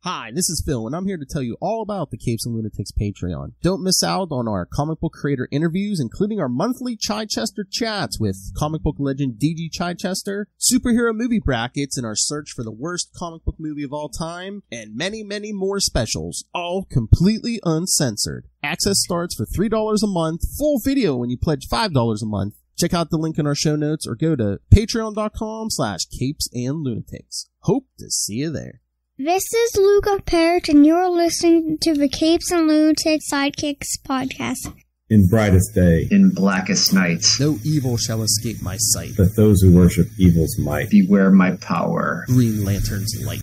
Hi, this is Phil, and I'm here to tell you all about the Capes and Lunatics Patreon. Don't miss out on our comic book creator interviews, including our monthly Chichester chats with comic book legend DG Chichester, superhero movie brackets in our search for the worst comic book movie of all time, and many, many more specials, all completely uncensored. Access starts for $3 a month, full video when you pledge $5 a month. Check out the link in our show notes or go to patreon.com/capesandlunatics. Hope to see you there. This is Luca Parrott, and you're listening to the Capes and Lunatics Sidekicks podcast. In brightest day, in blackest nights, no evil shall escape my sight, but those who worship evil's might. Beware my power. Green Lantern's light.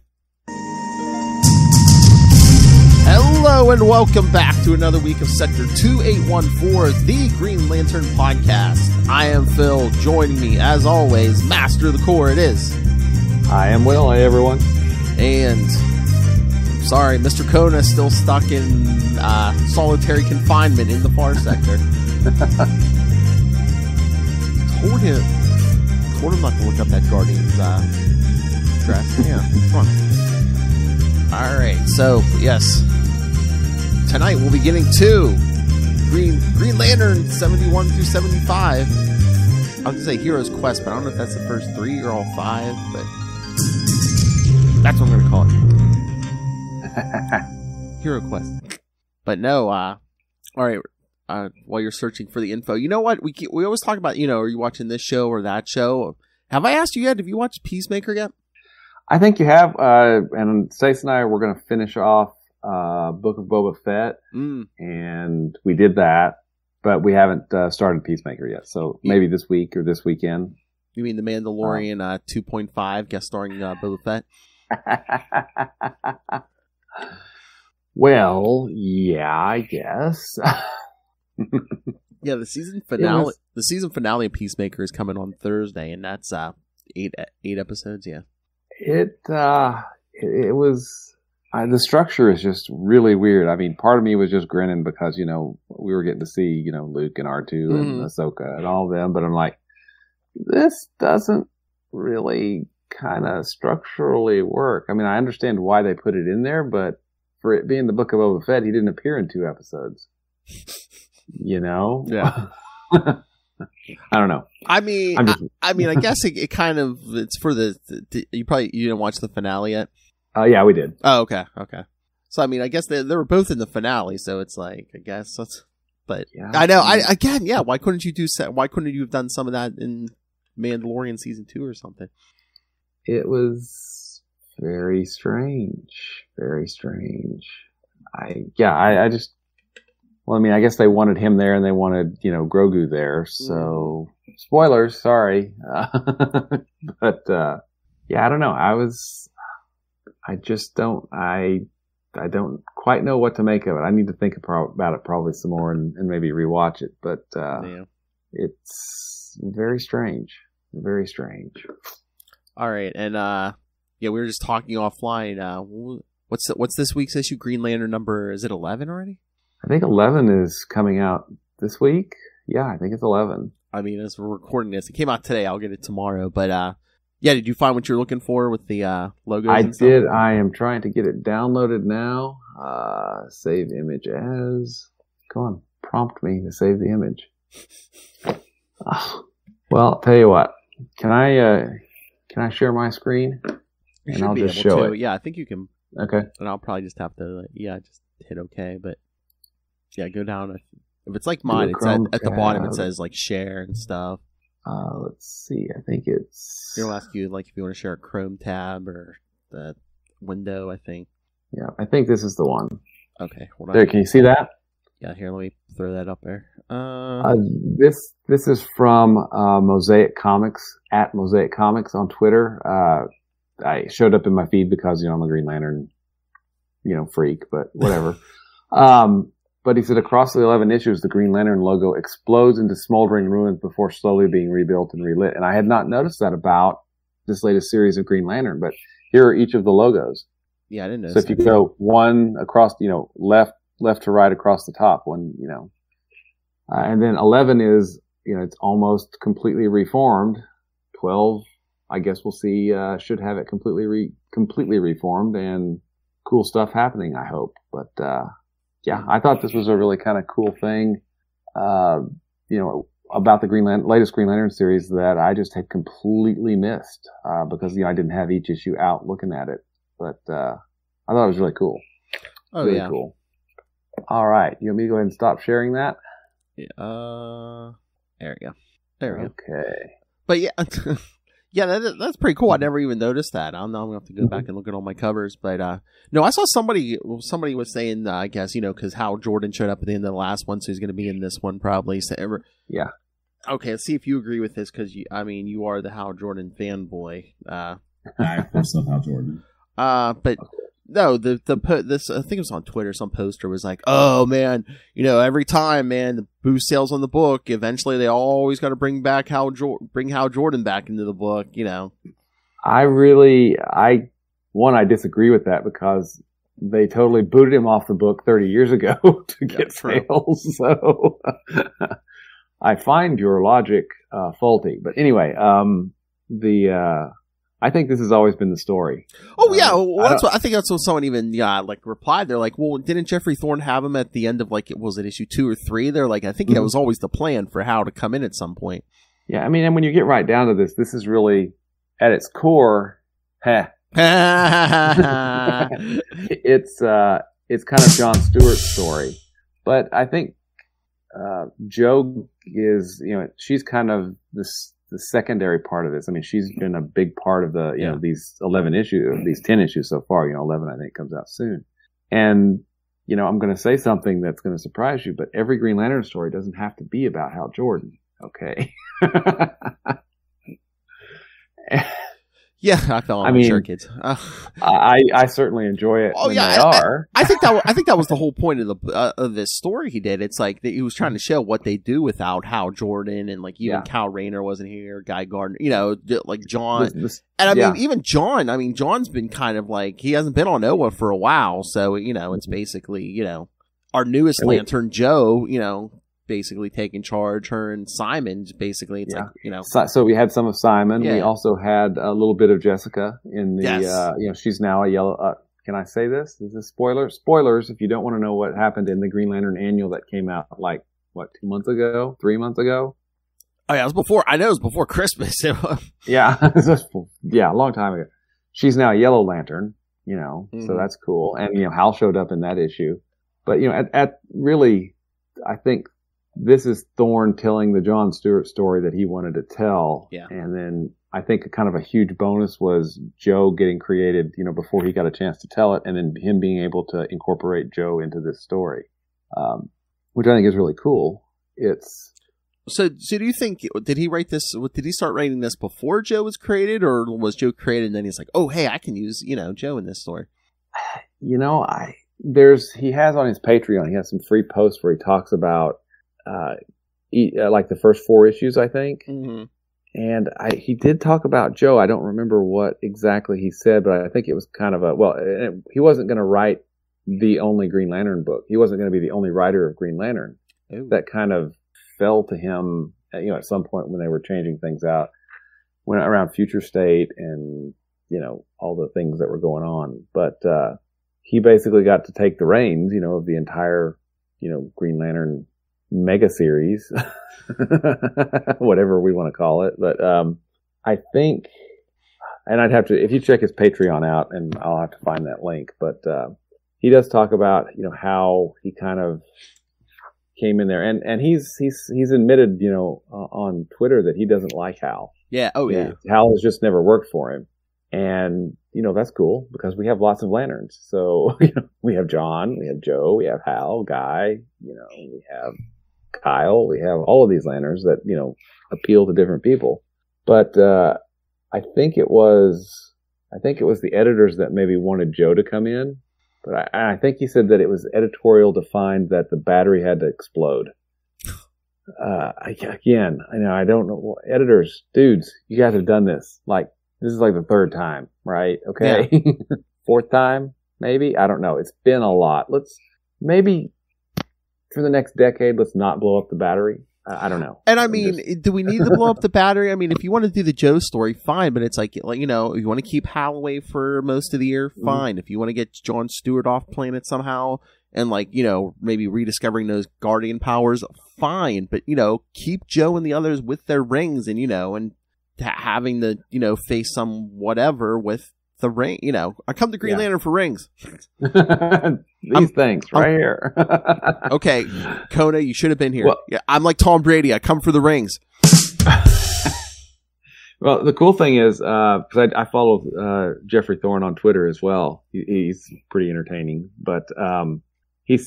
Hello and welcome back to another week of Sector 2814, the Green Lantern podcast. I am Phil. Joining me, as always, Master of the Core, it is. I am Will. Hey, everyone. And, sorry, Mr. Kona is still stuck in solitary confinement in the far sector. Told him not to look up that Guardian's dress. Yeah, come on. Alright, so, yes. Tonight we'll be getting to Green Lantern 71 through 75. I was going to say Hero's Quest, but I don't know if that's the first 3 or all 5, but that's what I'm going to call it. Hero Quest. But no, alright, while you're searching for the info, you know what? We always talk about, are you watching this show or that show? Have I asked you yet? Have you watched Peacemaker yet? I think you have, and Stace and I were going to finish off Book of Boba Fett, and we did that, but we haven't started Peacemaker yet, so maybe this week or this weekend. You mean The Mandalorian 2.5 guest starring Boba Fett? Well, yeah, I guess. Yeah, the season finale. The season finale of Peacemaker is coming on Thursday, and that's 8 episodes. Yeah, it was. The structure is just really weird. I mean, part of me was just grinning because we were getting to see Luke and R2 and Ahsoka and all of them, but I'm like, this doesn't really kind of structurally work. I mean, I understand why they put it in there, but for it being the Book of Boba Fett, he didn't appear in 2 episodes. Yeah. I don't know. I mean, I guess it kind of, it's for you didn't watch the finale yet? Yeah, we did. Oh, okay. So, I mean, I guess they were both in the finale, so it's like, I guess that's, but yeah. I know, why couldn't you have done some of that in Mandalorian season 2 or something? It was very strange. Very strange. I guess they wanted him there and they wanted, Grogu there. So, spoilers, sorry. But, I don't know. I don't quite know what to make of it. I need to think about it probably some more and maybe rewatch it. But, it's very strange. Very strange. All right, and we were just talking offline. What's this week's issue? Green Lantern number, is it 11 already? I think 11 is coming out this week. Yeah, I think it's 11. I mean, as we're recording this, it came out today. I'll get it tomorrow. But did you find what you're looking for with the logos? I did. I am trying to get it downloaded now. Save image as. Come on, prompt me to save the image. Well, I'll tell you what. Can I share my screen? And I'll just show it. Yeah, I think you can. Okay. And I'll probably just have to, just hit OK. But yeah, go down. If it's like mine, it's at the bottom. It says like share and stuff. Let's see. I think it's. It'll ask you if you want to share a Chrome tab or the window. I think. Yeah, I think this is the one. Okay. Hold on. There, can you see that? Yeah. Here, let me throw that up there. This is from Mosaic Comics at Mosaic Comics on Twitter. I showed up in my feed because I'm a Green Lantern, freak, but whatever. But he said across the 11 issues, the Green Lantern logo explodes into smoldering ruins before slowly being rebuilt and relit. And I had not noticed that about this latest series of Green Lantern, but here are each of the logos. Yeah, I didn't know. So if you go one across, left to right across the top, one, and then 11 is, it's almost completely reformed. 12, I guess we'll see, should have it completely reformed. And cool stuff happening, I hope. But yeah, I thought this was a really kind of cool thing, about the latest Green Lantern series that I just had completely missed because I didn't have each issue out looking at it. But I thought it was really cool. Oh, really yeah. Cool. All right. You want me to go ahead and stop sharing that? Yeah, there we go. There we go. Okay. But yeah, yeah, that's pretty cool. I never even noticed that. I'm going to have to go back and look at all my covers. But no, I saw somebody was saying, I guess, because Hal Jordan showed up at the end of the last one, so he's going to be in this one probably. So yeah. Okay, let's see if you agree with this, because you are the Hal Jordan fanboy. I of course love Hal Jordan. But no, this I think it was on Twitter. Some poster was like, "Oh man, every time, man, the boost sales on the book. Eventually, they always got to bring Hal Jordan back into the book." I disagree with that because they totally booted him off the book 30 years ago to get sales. So I find your logic faulty. But anyway, I think this has always been the story. Oh yeah, I think that's what someone even replied. They're like, well, didn't Jeffrey Thorne have him at the end of was it issue 2 or 3? They're like, I think that was always the plan for Hal to come in at some point. Yeah, and when you get right down to this is really at its core, it's kind of John Stewart's story, but I think Jo is she's kind of the secondary part of this. She's been a big part of the these 11 issues, these 10 issues so far. 11 I think comes out soon, and I'm going to say something that's going to surprise you, but every Green Lantern story doesn't have to be about Hal Jordan. Okay. Yeah, I fell on my shirt, kids. I certainly enjoy it. Oh when yeah, they are. I think that was the whole point of this story he did. It's like that he was trying to show what they do without Hal Jordan, and even Kyle Rayner wasn't here, Guy Gardner, like John. And even John. John's been kind of he hasn't been on Oa for a while, so it's basically our newest Lantern, Jo. Basically taking charge, her and Simon. Basically, it's So we had some of Simon. Yeah. We also had a little bit of Jessica in the. Yes. She's now a yellow. Can I say this? Is this spoilers? Spoilers. If you don't want to know what happened in the Green Lantern annual that came out 2 months ago, 3 months ago. Oh yeah, it was before. I know it was before Christmas. Yeah, a long time ago. She's now a Yellow Lantern. So that's cool. And Hal showed up in that issue, but at really, I think. This is Thorne telling the John Stewart story that he wanted to tell. Yeah. And then I think kind of a huge bonus was Jo getting created, before he got a chance to tell it, and then him being able to incorporate Jo into this story, which I think is really cool. So do you think, did he write this, did he start writing this before Jo was created, or was Jo created and then he's like, oh, hey, I can use, Jo in this story? He has on his Patreon, he has some free posts where he talks about the first 4 issues, I think. Mm-hmm. And he did talk about Jo. I don't remember what exactly he said, but I think it was kind of he wasn't going to write the only Green Lantern book. He wasn't going to be the only writer of Green Lantern. Ooh. That kind of fell to him, at some point when they were changing things out, when around Future State and, all the things that were going on. But, he basically got to take the reins, of the entire, Green Lantern mega series, whatever we want to call it. But I think, and I'd have to, if you check his Patreon out, and I'll have to find that link, but he does talk about how he kind of came in there, and he's admitted on Twitter that he doesn't like Hal. Yeah. Oh yeah. Hal has just never worked for him, and that's cool because we have lots of Lanterns. So we have John, we have Jo, we have Hal, Guy, we have Kyle, we have all of these Lanterns that appeal to different people. But I think it was the editors that maybe wanted Jo to come in, but I think he said that it was editorial to find that the battery had to explode. Again, I don't know, editors, dudes, you guys have done this. This is the 3rd time, right? Okay, yeah. 4th time, maybe. I don't know. It's been a lot. Let's maybe. For the next decade, let's not blow up the battery. I don't know. And I mean, do we need to blow up the battery? I mean, if you want to do the Joe story, fine. But it's like you know, you want to keep Holloway for most of the year, fine. If you want to get Jon Stewart off planet somehow, and like you know, maybe rediscovering those Guardian powers, fine. But you know, keep Joe and the others with their rings, and you know, and having the you know face some whatever with the ring. You know, I come to Green Lantern for rings. These things right here. Okay, Kona, you should have been here. Well, yeah, I'm like Tom Brady. I come for the rings. Well, the cool thing is, because I follow Jeffrey Thorne on Twitter as well. He's pretty entertaining. But he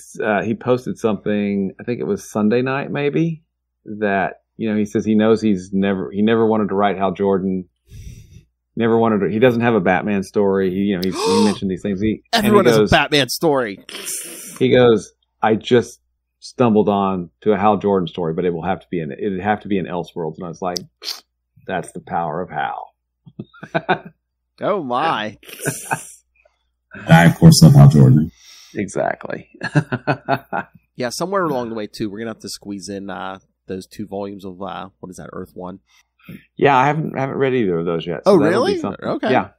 posted something, I think it was Sunday night maybe, that, you know, he says he knows he never wanted to write Hal Jordan. Never wanted to. He doesn't have a Batman story. He mentioned these things. Everyone has a Batman story. He goes, I just stumbled on to a Hal Jordan story, but it'd have to be in Elseworlds. And I was like, that's the power of Hal. Oh my! I of course love Hal Jordan. Exactly. Yeah, somewhere along the way too, we're gonna have to squeeze in those 2 volumes of what is that, Earth One. Yeah, I haven't read either of those yet. So oh, really? Okay. Yeah,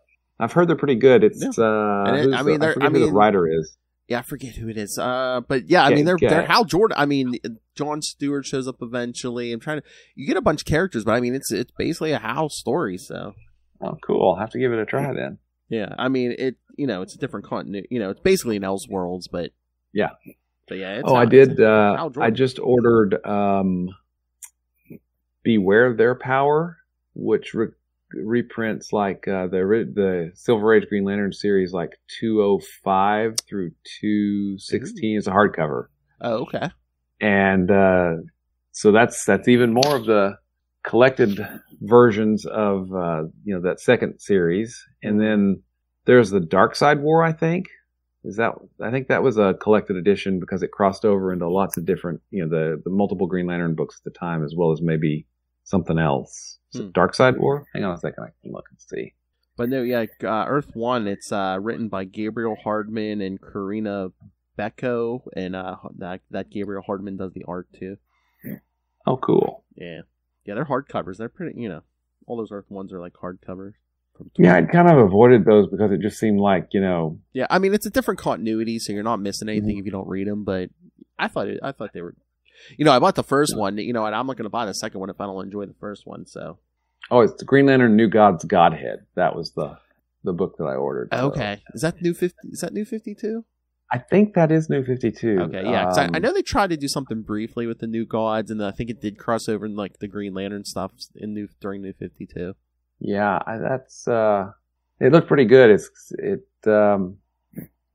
I've heard they're pretty good. It's I forget who the writer is. Yeah, I forget who it is. But yeah, I mean they're Hal Jordan. I mean, Jon Stewart shows up eventually. You get a bunch of characters, but I mean it's basically a Hal story. So. Oh, cool! I'll have to give it a try then. Yeah, I mean it's a different continuity. You know, it's basically an Elseworlds, but yeah. But yeah. I just ordered. Beware of Their Power, which reprints like the Silver Age Green Lantern series, like 205 through 216. It's a hardcover. Oh, okay. And so that's even more of the collected versions of that second series. And then there's the Dark Side War, I think. I think that was a collected edition because it crossed over into lots of different, the multiple Green Lantern books at the time, as well as maybe something else. Dark Side War? Hang on a second, I can look and see. But no, yeah, Earth One, it's written by Gabriel Hardman and Karina Becco, and that Gabriel Hardman does the art too. Oh, cool. Yeah, they're hardcovers. They're pretty, all those Earth Ones are like hardcovers. Yeah, I'd kind of avoided those because it just seemed like, Yeah, I mean, it's a different continuity, so you're not missing anything if you don't read them, but I thought they were... I bought the first one, and I'm not going to buy the second one if I don't enjoy the first one, so... Oh, it's the Green Lantern New God's Godhead. That was the book that I ordered. So. Okay. Is that New 52? I think that is New 52. Okay, yeah. 'Cause I know they tried to do something briefly with the New Gods, and I think it did cross over in like the Green Lantern stuff during New 52. Yeah, it looked pretty good. I'm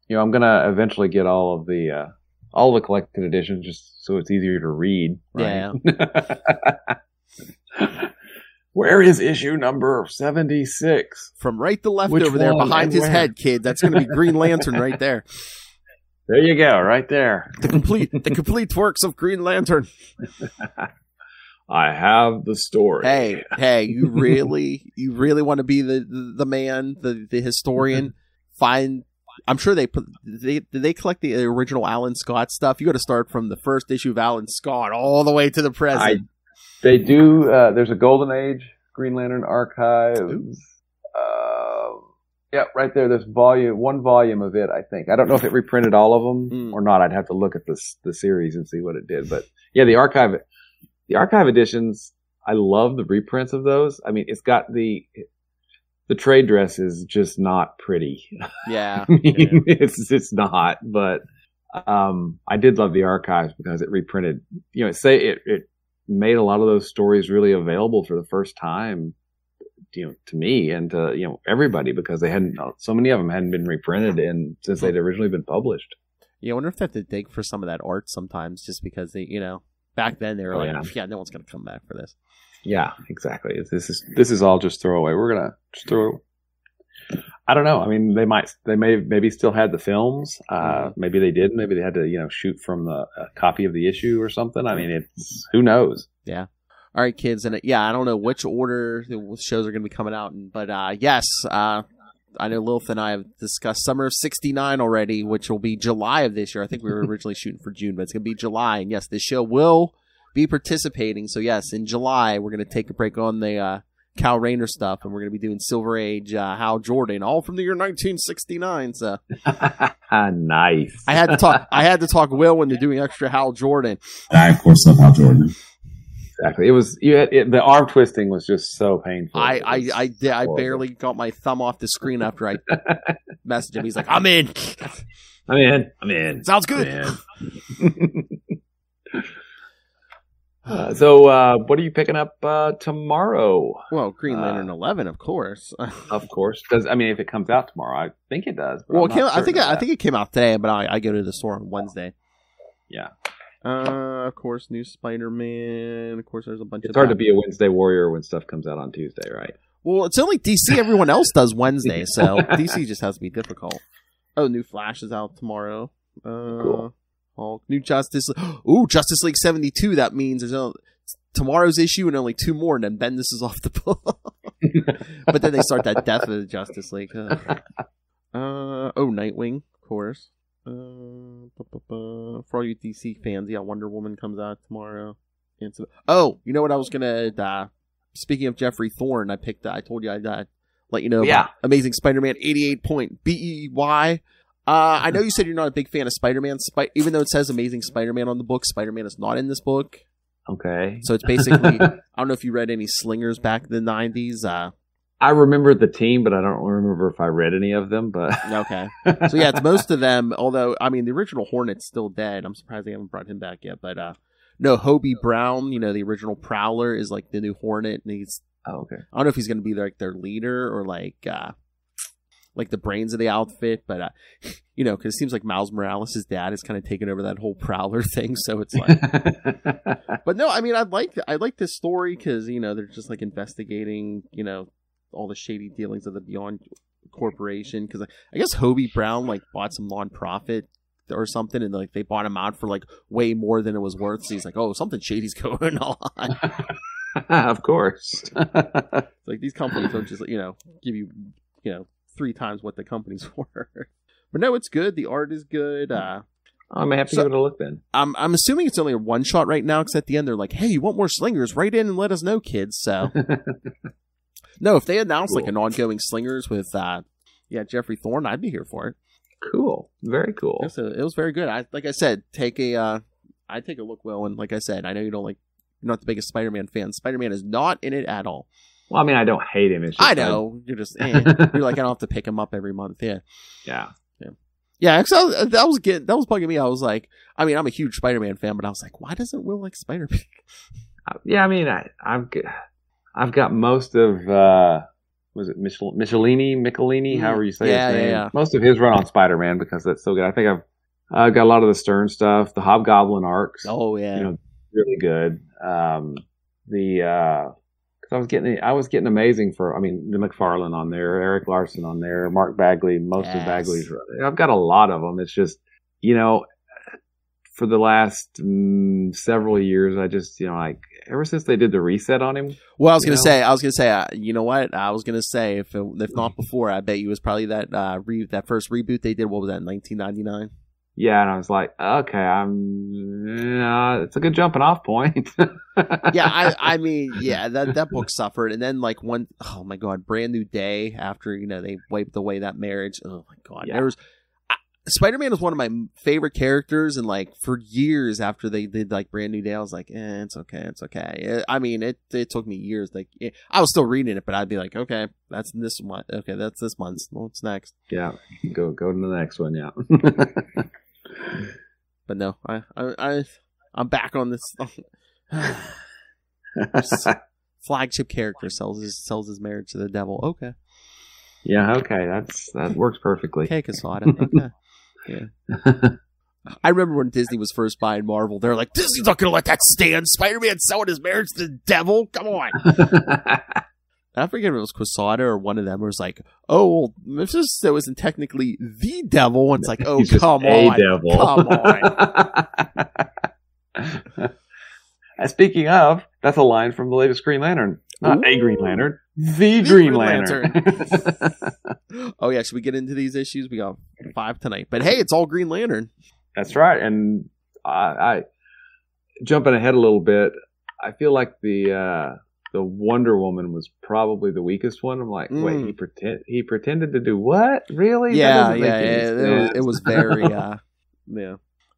gonna eventually get all the collected editions just so it's easier to read. Right? Yeah. Where is issue number 76? From right to left over there behind his head, kid. That's going to be Green Lantern right there. There you go, right there. The complete works of Green Lantern. I have the story. Hey, you really want to be the man, the historian? I'm sure did they collect the original Alan Scott stuff? You got to start from the first issue of Alan Scott all the way to the present. They do. There's a Golden Age Green Lantern Archives. Yeah, right there. There's one volume of it, I think. I don't know if it reprinted all of them or not. I'd have to look at the series and see what it did. But yeah, the archive editions, I love the reprints of those. I mean, it's got the trade dress is just not pretty. Yeah. It's not, but I did love the archives because it reprinted, it made a lot of those stories really available for the first time, to me and to, everybody, because so many of them hadn't been reprinted since they'd originally been published. Yeah, I wonder if they have to dig for some of that art sometimes just because they, back then they were no one's going to come back for this. Yeah, exactly. This is all just throwaway. We're going to just throw. I don't know. I mean, they maybe still had the films. Maybe they didn't. Maybe they had to, shoot from a copy of the issue or something. I mean, who knows? Yeah. All right, kids, and I don't know which order the shows are going to be coming out in, but yes, I know Lilith and I have discussed Summer of '69 already, which will be July of this year. I think we were originally shooting for June, but it's going to be July. And yes, this show will be participating. So yes, in July we're going to take a break on the Cal Rayner stuff, and we're going to be doing Silver Age Hal Jordan, all from the year 1969. So nice. I had to talk Will into doing extra Hal Jordan. I of course love Hal Jordan. Exactly. It was the arm twisting was just so painful. I barely got my thumb off the screen after I messaged him. He's like, I'm in. I'm in. Sounds good. So what are you picking up tomorrow? Well, Green Lantern 11, of course. Of course. If it comes out tomorrow, I think it does. Well, I think it came out today, but I go to the store on Wednesday. Yeah. Of course, new Spider-Man. Of course, there's a bunch. It's hard to be a Wednesday warrior when stuff comes out on Tuesday, right? Well, it's only DC. Everyone else does Wednesday, so DC just has to be difficult. Oh, new Flash is out tomorrow. Cool. Hulk, new Justice. Ooh, Justice League 72. That means there's tomorrow's issue and only 2 more, and then Bendis is off the book. But then they start that Death of the Justice League. Nightwing, of course. For all you DC fans, yeah, Wonder Woman comes out tomorrow. You know what I was gonna? Speaking of Jeffrey Thorne, I told you I'd let you know about Amazing Spider-Man 88.BEY. I know you said you're not a big fan of Spider-Man, even though it says Amazing Spider-Man on the book. Spider-Man is not in this book. Okay. So it's basically, I don't know if you read any Slingers back in the 90s. I remember the team, but I don't remember if I read any of them. But okay. So yeah, it's most of them, although, the original Hornet's still dead. I'm surprised they haven't brought him back yet. But no, Hobie Brown, the original Prowler, is like the new Hornet, and he's... Oh, okay. I don't know if he's going to be like their leader or like the brains of the outfit, but because it seems like Miles Morales' dad is kind of taking over that whole Prowler thing, so it's like. But no, I like this story because they're just like investigating all the shady dealings of the Beyond Corporation, because I guess Hobie Brown like bought some nonprofit or something, and like they bought him out for like way more than it was worth. So he's like, oh, something shady's going on. Of course. It's like these companies don't just give you 3 times what the company's worth. But no, it's good. The art is good. I may have to give it a look then. I'm assuming it's only a one shot right now, because at the end they're like, hey, you want more Slingers? Write in and let us know, kids. So no, if they announce like an ongoing Slingers with Jeffrey Thorne, I'd be here for it. Cool. Very cool. Yeah, so it was very good. I said, take a look, Will, and like I said, I know you're not the biggest Spider-Man fan. Spider-Man is not in it at all. Well, I don't hate him. It's just I know. You're just, you're like, I don't have to pick him up every month. Yeah. Yeah. So that was bugging me. I was like, I'm a huge Spider-Man fan, but I was like, why doesn't Will like Spider-Man? Yeah, I've got most of, was it Michelini, however you say his name. Yeah. Most of his run on Spider-Man, because that's so good. I think I've got a lot of the Stern stuff, the Hobgoblin arcs. Oh yeah. Really good. I was getting Amazing for, the McFarlane on there, Eric Larson on there, Mark Bagley, most of Bagley's. I've got a lot of them. It's just, for the last several years, I just, ever since they did the reset on him. Well, I was going to say, you know what? I was going to say, if not before, I bet you it was probably that first reboot they did. What was that, 1999? Yeah, and I was like, okay, it's a good jumping off point. Yeah, that book suffered, and then oh my god, Brand New Day, after they wiped away that marriage. Oh my god, yeah. Spider-Man was one of my favorite characters, and for years after they did Brand New Day, I was like, it's okay. It took me years. I was still reading it, but I'd be like, okay, that's this month. Okay, that's this month. What's next? Yeah, go to the next one. Yeah. But no, I'm back on this. Flagship character sells his marriage to the devil. Okay. Yeah. Okay. That works perfectly. Okay, Quesada. Okay. Yeah. I remember when Disney was first buying Marvel, they're like, Disney's not going to let that stand. Spider-Man selling his marriage to the devil. Come on. I forget if it was Quesada or one of them was like, oh, well, Mephisto isn't technically the devil. And it's like, oh, come on. Devil. Come on. Speaking of, that's a line from the latest Green Lantern. Not a Green Lantern. The Green Lantern. Oh, yeah. Should we get into these issues? We got 5 tonight. But hey, it's all Green Lantern. That's right. And jumping ahead a little bit, I feel like the Wonder Woman was probably the weakest one. I'm like, wait, he pretended to do what? Really? Yeah, it was very yeah.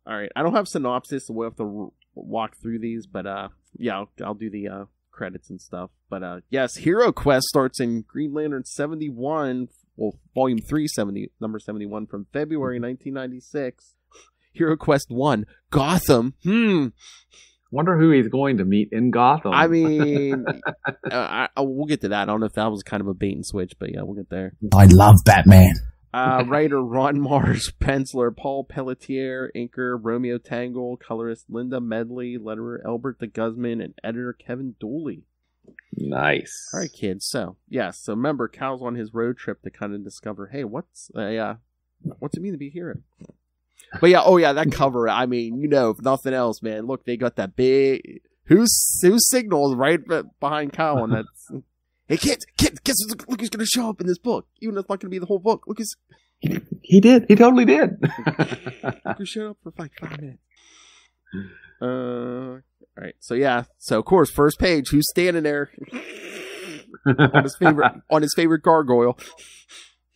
All right, I don't have synopsis, so we'll have to walk through these, but yeah, I'll do the credits and stuff. But yes, Hero Quest starts in Green Lantern 71, well, Volume 3, number 71 from February 1996. Hero Quest 1, Gotham. Wonder who he's going to meet in Gotham. I mean, we'll get to that. I don't know if that was kind of a bait and switch, but yeah, we'll get there. I love Batman. Writer Ron Marsh, penciler Paul Pelletier, inker Romeo Tangle, colorist Linda Medley, letterer Albert de Guzman, and editor Kevin Dooley. Nice. All right, kids. So, so remember, Cal's on his road trip to kind of discover, hey, what's it mean to be a hero? But yeah, that cover, I mean, if nothing else, man, look, they got that big, whose signal is right behind Cal, and that's, hey, kids, guess look who's going to show up in this book, even though it's not going to be the whole book. Look who's... He totally did. Look who showed up for like 5 minutes. All right, so of course, first page, who's standing there on his favorite gargoyle?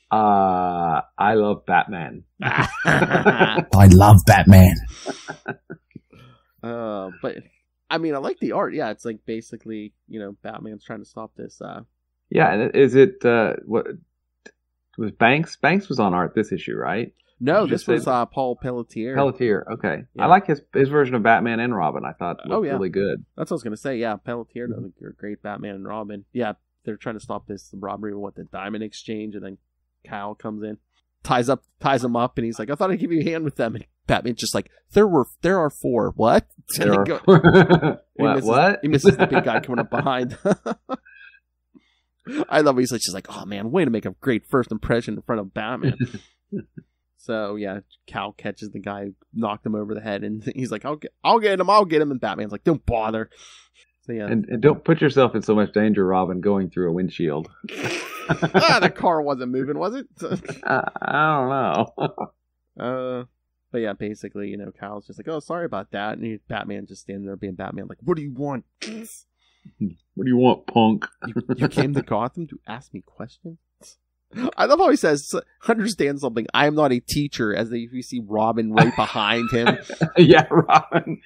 I love Batman. I love Batman. But I mean, I like the art. Yeah, it's like basically, Batman's trying to stop this. Yeah, and is it what was Banks? Banks was on art this issue, right? No, this was Paul Pelletier. Pelletier, okay. Yeah. I like his version of Batman and Robin. I thought looked really good. That's what I was gonna say. Yeah, Pelletier does a great Batman and Robin. Yeah, they're trying to stop this robbery with the Diamond Exchange, and then Kyle comes in, ties him up, and he's like, "I thought I'd give you a hand with them." And Batman's just like, "There are 4. What?" What? He misses the big guy coming up behind. I love it. He's like, she's like, "Oh man, way to make a great first impression in front of Batman." So yeah, Cal catches the guy who knocked him over the head, and he's like, I'll get him." And Batman's like, "Don't bother." So yeah, and don't put yourself in so much danger, Robin, going through a windshield. The car wasn't moving, was it? I don't know. But yeah, basically, Cal's just like, "Oh, sorry about that," and Batman just standing there being Batman, like, "What do you want? What do you want, punk? You came to Gotham to ask me questions?" I love how he says, "Understand something. I am not a teacher," as if you see Robin right behind him. Yeah, Robin.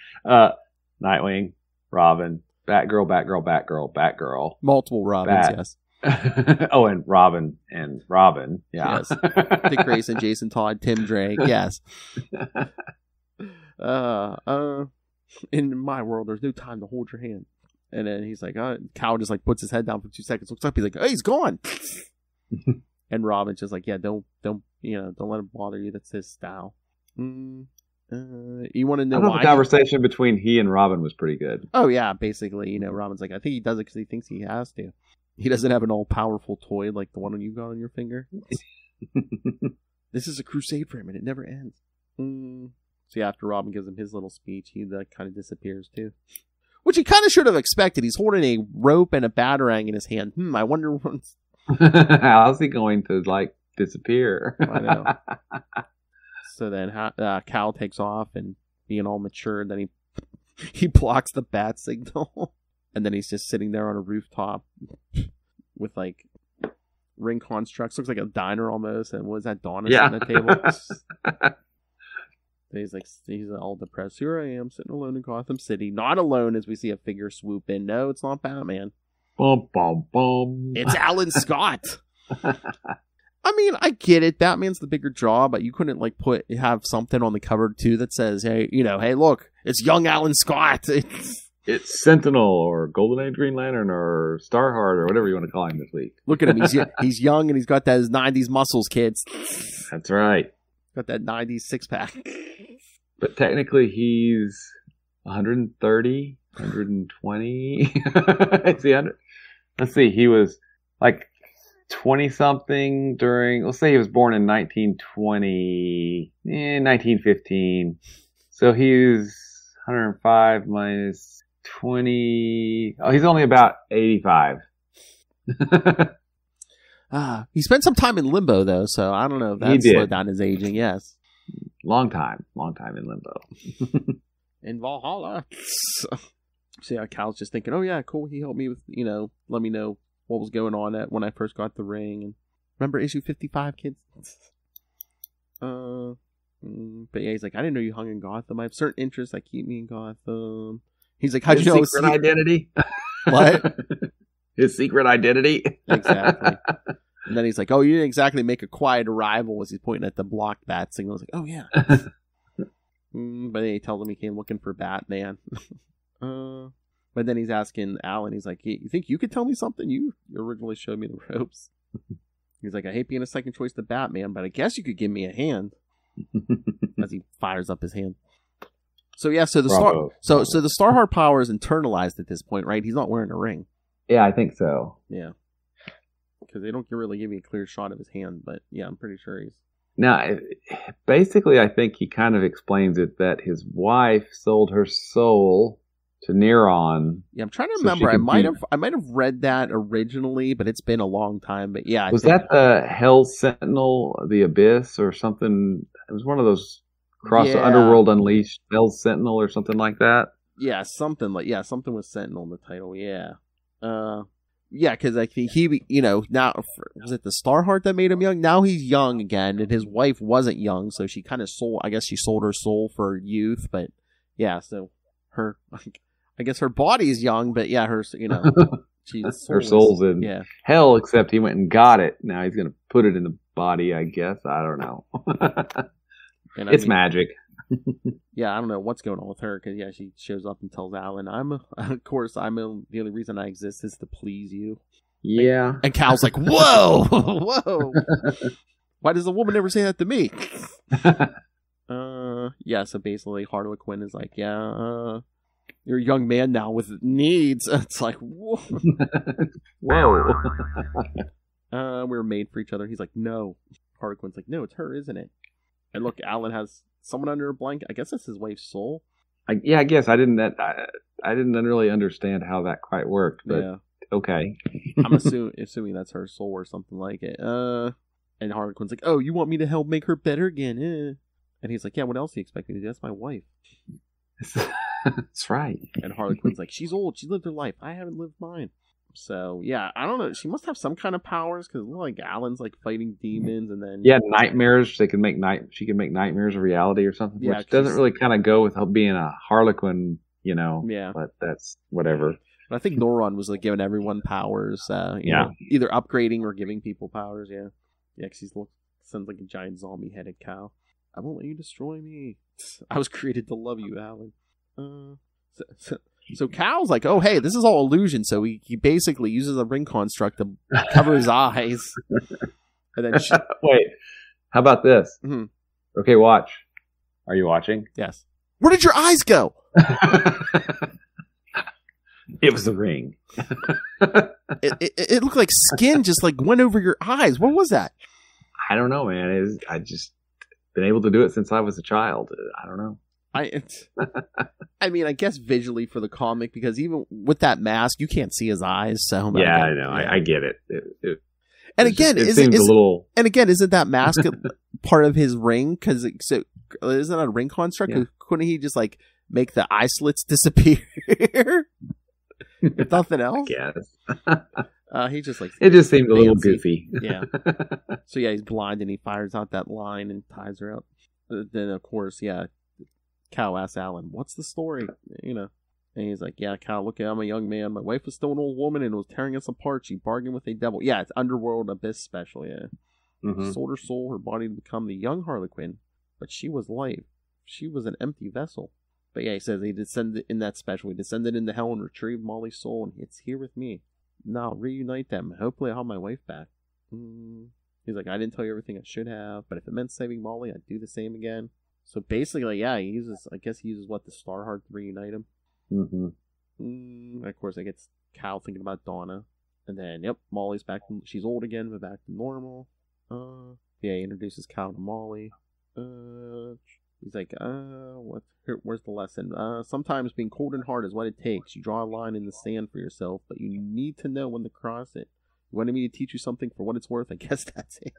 Nightwing, Robin, Batgirl. Multiple Robins, yes. Oh, and Robin. Yeah. Yes. Dick Grayson, Jason Todd, Tim Drake. Yes. In my world, there's no time to hold your hand. And then he's like, Cal just like puts his head down for 2 seconds, looks up, he's like, "Hey, he's gone." And Robin's just like, "Yeah, don't let him bother you. That's his style." You want to know why? The conversation between he and Robin was pretty good. Oh yeah, basically, Robin's like, "I think he does it because he thinks he has to. He doesn't have an all-powerful toy like the one you got on your finger. This is a crusade for him, and it never ends." So yeah, after Robin gives him his little speech, he kind of disappears too. Which he kind of should have expected. He's holding a rope and a batarang in his hand. I wonder what's... How's he going to, disappear? I know. So then Cal takes off, and being all mature, then he blocks the bat signal. And then he's just sitting there on a rooftop with, ring constructs. Looks like a diner almost. And what is that, donuts on the table? He's all depressed. "Here I am, sitting alone in Gotham City. Not alone," as we see a figure swoop in. No, it's not Batman. Bum, bum, bum. It's Alan Scott. I mean, I get it. Batman's the bigger draw, but you couldn't have something on the cover too that says, "Hey, hey, look, it's young Alan Scott." It's Sentinel or Golden Age Green Lantern or Starheart or whatever you want to call him this week. Look at him. He's young and he's got those 90s muscles, kids. That's right. Got that 90s six-pack. But technically he's 130, 120. Let's see, he was 20-something during, let's say he was born in 1920, 1915. So he's 105 minus 20. Oh, he's only about 85. He spent some time in limbo, though, so I don't know if that slowed down his aging, yes. Long time in limbo. in Valhalla. So yeah, Cal's just thinking, oh yeah, cool. He helped me with, let me know what was going on when I first got the ring. And remember issue 55, kids? But yeah, he's like, I didn't know you hung in Gotham. I have certain interests that keep me in Gotham. He's like, how'd you know? Secret identity? What? His secret identity? Exactly. And then he's like, oh, you didn't exactly make a quiet arrival as he's pointing at the block bat signal. I was like, oh yeah. But then he tells him he came looking for Batman. But then he's asking Alan, he's like, hey, you think you could tell me something? You originally showed me the ropes. He's like, I hate being a second choice to Batman, but I guess you could give me a hand. As he fires up his hand. So yeah, so the the Starheart power is internalized at this point, right? He's not wearing a ring. Yeah, I think so. Yeah. Because they don't really give you a clear shot of his hand, but yeah, I'm pretty sure he's... Now, basically, I think he kind of explains it that his wife sold her soul to Neron. Yeah, I'm trying to remember. I might have read that originally, but it's been a long time. But yeah, was that the Hell Sentinel, the Abyss, or something? It was one of those Underworld Unleashed, Hell Sentinel, or something like that. Yeah, something with Sentinel in the title. Yeah. Yeah, because I think he, now, was it the Starheart that made him young? Now he's young again, and his wife wasn't young, so she kind of sold her soul for youth, but yeah, so I guess her body's young, but yeah, her soul's in hell, except he went and got it. Now he's going to put it in the body, I guess. I don't know. It's magic. Yeah, I don't know what's going on with her, because yeah, she shows up and tells Alan, the only reason I exist is to please you. Yeah. And Cal's like, whoa, whoa. Why does a woman never say that to me? Yeah, so basically Harley Quinn is like, yeah, you're a young man now with needs. It's like, whoa. Whoa. We're made for each other. He's like, no. Harley Quinn's like, no, it's her, isn't it? And look, Alan has someone under a blanket. I guess that's his wife's soul. I guess I didn't really understand how that quite worked, but yeah. Okay. I'm assuming that's her soul or something like it. And Harley Quinn's like, oh, you want me to help make her better again? And he's like, yeah, what else do you expect me to do? That's my wife. That's right. And Harley Quinn's like, she's old. She lived her life. I haven't lived mine. So, yeah, I don't know. She must have some kind of powers, because like Alan's like fighting demons, and then... Yeah, nightmares. She can make nightmares a reality or something, which doesn't really kind of go with being a Harlequin, Yeah. But that's whatever. But I think Neron was like giving everyone powers, either upgrading or giving people powers, yeah. Yeah, because he sounds like a giant zombie-headed cow. I won't let you destroy me. I was created to love you, Alan. So Cal's like, oh, hey, this is all illusion. So he basically uses a ring construct to cover his eyes. And then wait, how about this? Mm-hmm. Okay, watch. Are you watching? Yes. Where did your eyes go? It was the ring. It looked like skin just like went over your eyes. What was that? I don't know, man. I just been able to do it since I was a child. I don't know. I mean, I guess visually for the comic, because even with that mask, you can't see his eyes. So yeah, I know. Yeah. I get it. And again, isn't that mask part of his ring? Because isn't it a ring construct? Yeah. Couldn't he just like make the eye slits disappear? If nothing else, he just like it just seemed a little goofy. Yeah. So yeah, he's blind and he fires out that line and ties her up. Then of course, yeah. Cal asks Alan, what's the story? And he's like, yeah, Cal, look, I'm a young man. My wife was still an old woman and was tearing us apart. She bargained with a devil. Yeah, it's Underworld Abyss special, yeah. Mm-hmm. Sold her soul, her body to become the young Harley Quinn, but she was life. She was an empty vessel. But yeah, he says he descended in that special. He descended into hell and retrieved Molly's soul, and it's here with me. Now, I'll reunite them. Hopefully I'll have my wife back. He's like, I didn't tell you everything I should have, but if it meant saving Molly, I'd do the same again. So basically, yeah, he uses what, the Starheart to reunite him. Mm-hmm. Of course, I get Cal thinking about Donna. And then, yep, Molly's back. She's old again, but back to normal. Yeah, he introduces Cal to Molly. He's like, where's the lesson? Sometimes being cold and hard is what it takes. You draw a line in the sand for yourself, but you need to know when to cross it. You wanted me to teach you something for what it's worth? I guess that's it.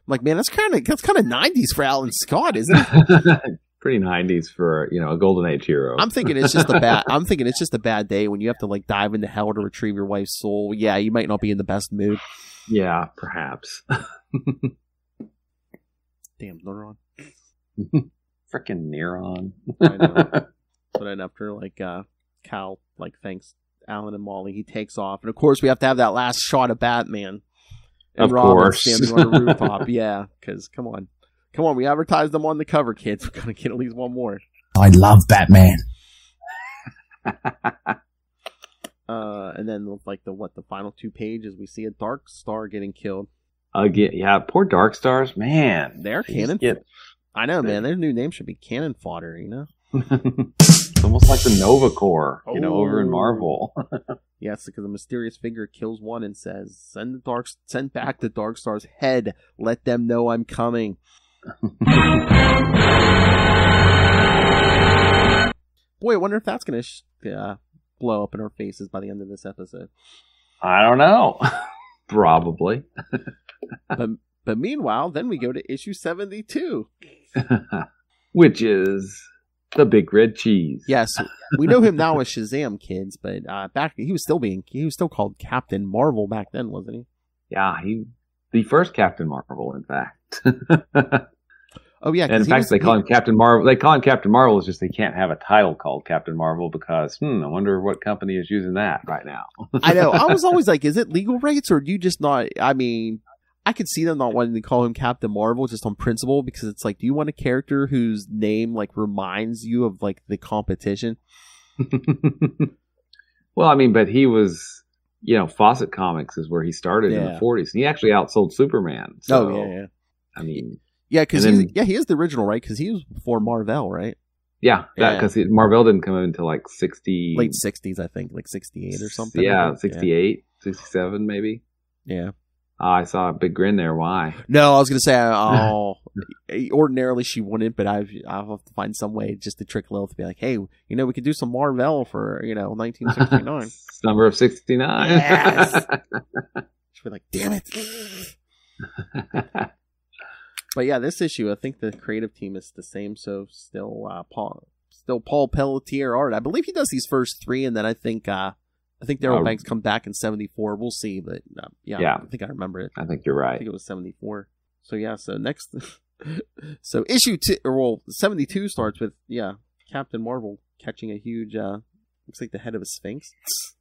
I'm like, man, that's kind of 90s for Alan Scott, isn't it? Pretty 90s for a golden age hero. I'm thinking it's just a bad day when you have to like dive into hell to retrieve your wife's soul. Yeah, you might not be in the best mood. Yeah, perhaps. Damn, Neuron. Frickin' Neuron. I know. So then after Cal thanks Alan and Molly, he takes off, and of course we have to have that last shot of Batman and Robin standing on the rooftop. Yeah, because come on, we advertised them on the cover, kids. We're gonna get at least one more. I love Batman. And then the final 2 pages, we see a Dark Star getting killed. Again, yeah, poor Dark Stars, man. They're cannon. I know, man. Their new name should be cannon fodder. It's almost like the Nova Corps, over in Marvel. Yes, because a mysterious figure kills one and says, "Send back the Dark Star's head. Let them know I'm coming." Boy, I wonder if that's going to blow up in our faces by the end of this episode. I don't know. Probably. But meanwhile, then we go to issue 72. Which is the Big Red Cheese. Yes, we know him now as Shazam, kids, but back he was still called Captain Marvel back then, wasn't he? Yeah, the first Captain Marvel, in fact. Oh yeah, and in fact, they call him Captain Marvel. They call him Captain Marvel. It's just they can't have a title called Captain Marvel because I wonder what company is using that right now. I know. I was always like, is it legal rights or do you just not? I mean, I could see them not wanting to call him Captain Marvel just on principle because it's like, do you want a character whose name reminds you of the competition? Well, I mean, but he was, Fawcett Comics is where he started in the 40s. And he actually outsold Superman. So, yeah. I mean, yeah, because he is the original, right? Because he was before Marvel, right? Yeah, because Marvel didn't come in until 60... Late 60s, I think, 68 or something. Yeah, 68, 67 maybe. Yeah. I saw a big grin there. Why? No, I was going to say, ordinarily she wouldn't, but I'll have to find some way just to trick Lilith to be like, hey, we could do some Marvel for, 1969. Summer of 69. Yes! She'll be like, damn it. But yeah, this issue, I think the creative team is the same, so still Paul Pelletier art. I believe he does these first 3, and then I think Darryl Banks come back in 74. We'll see, but yeah, I think I remember it. I think you're right. I think it was 74. So yeah, so next, so issue 72 starts with Captain Marvel catching a huge, looks like the head of a sphinx,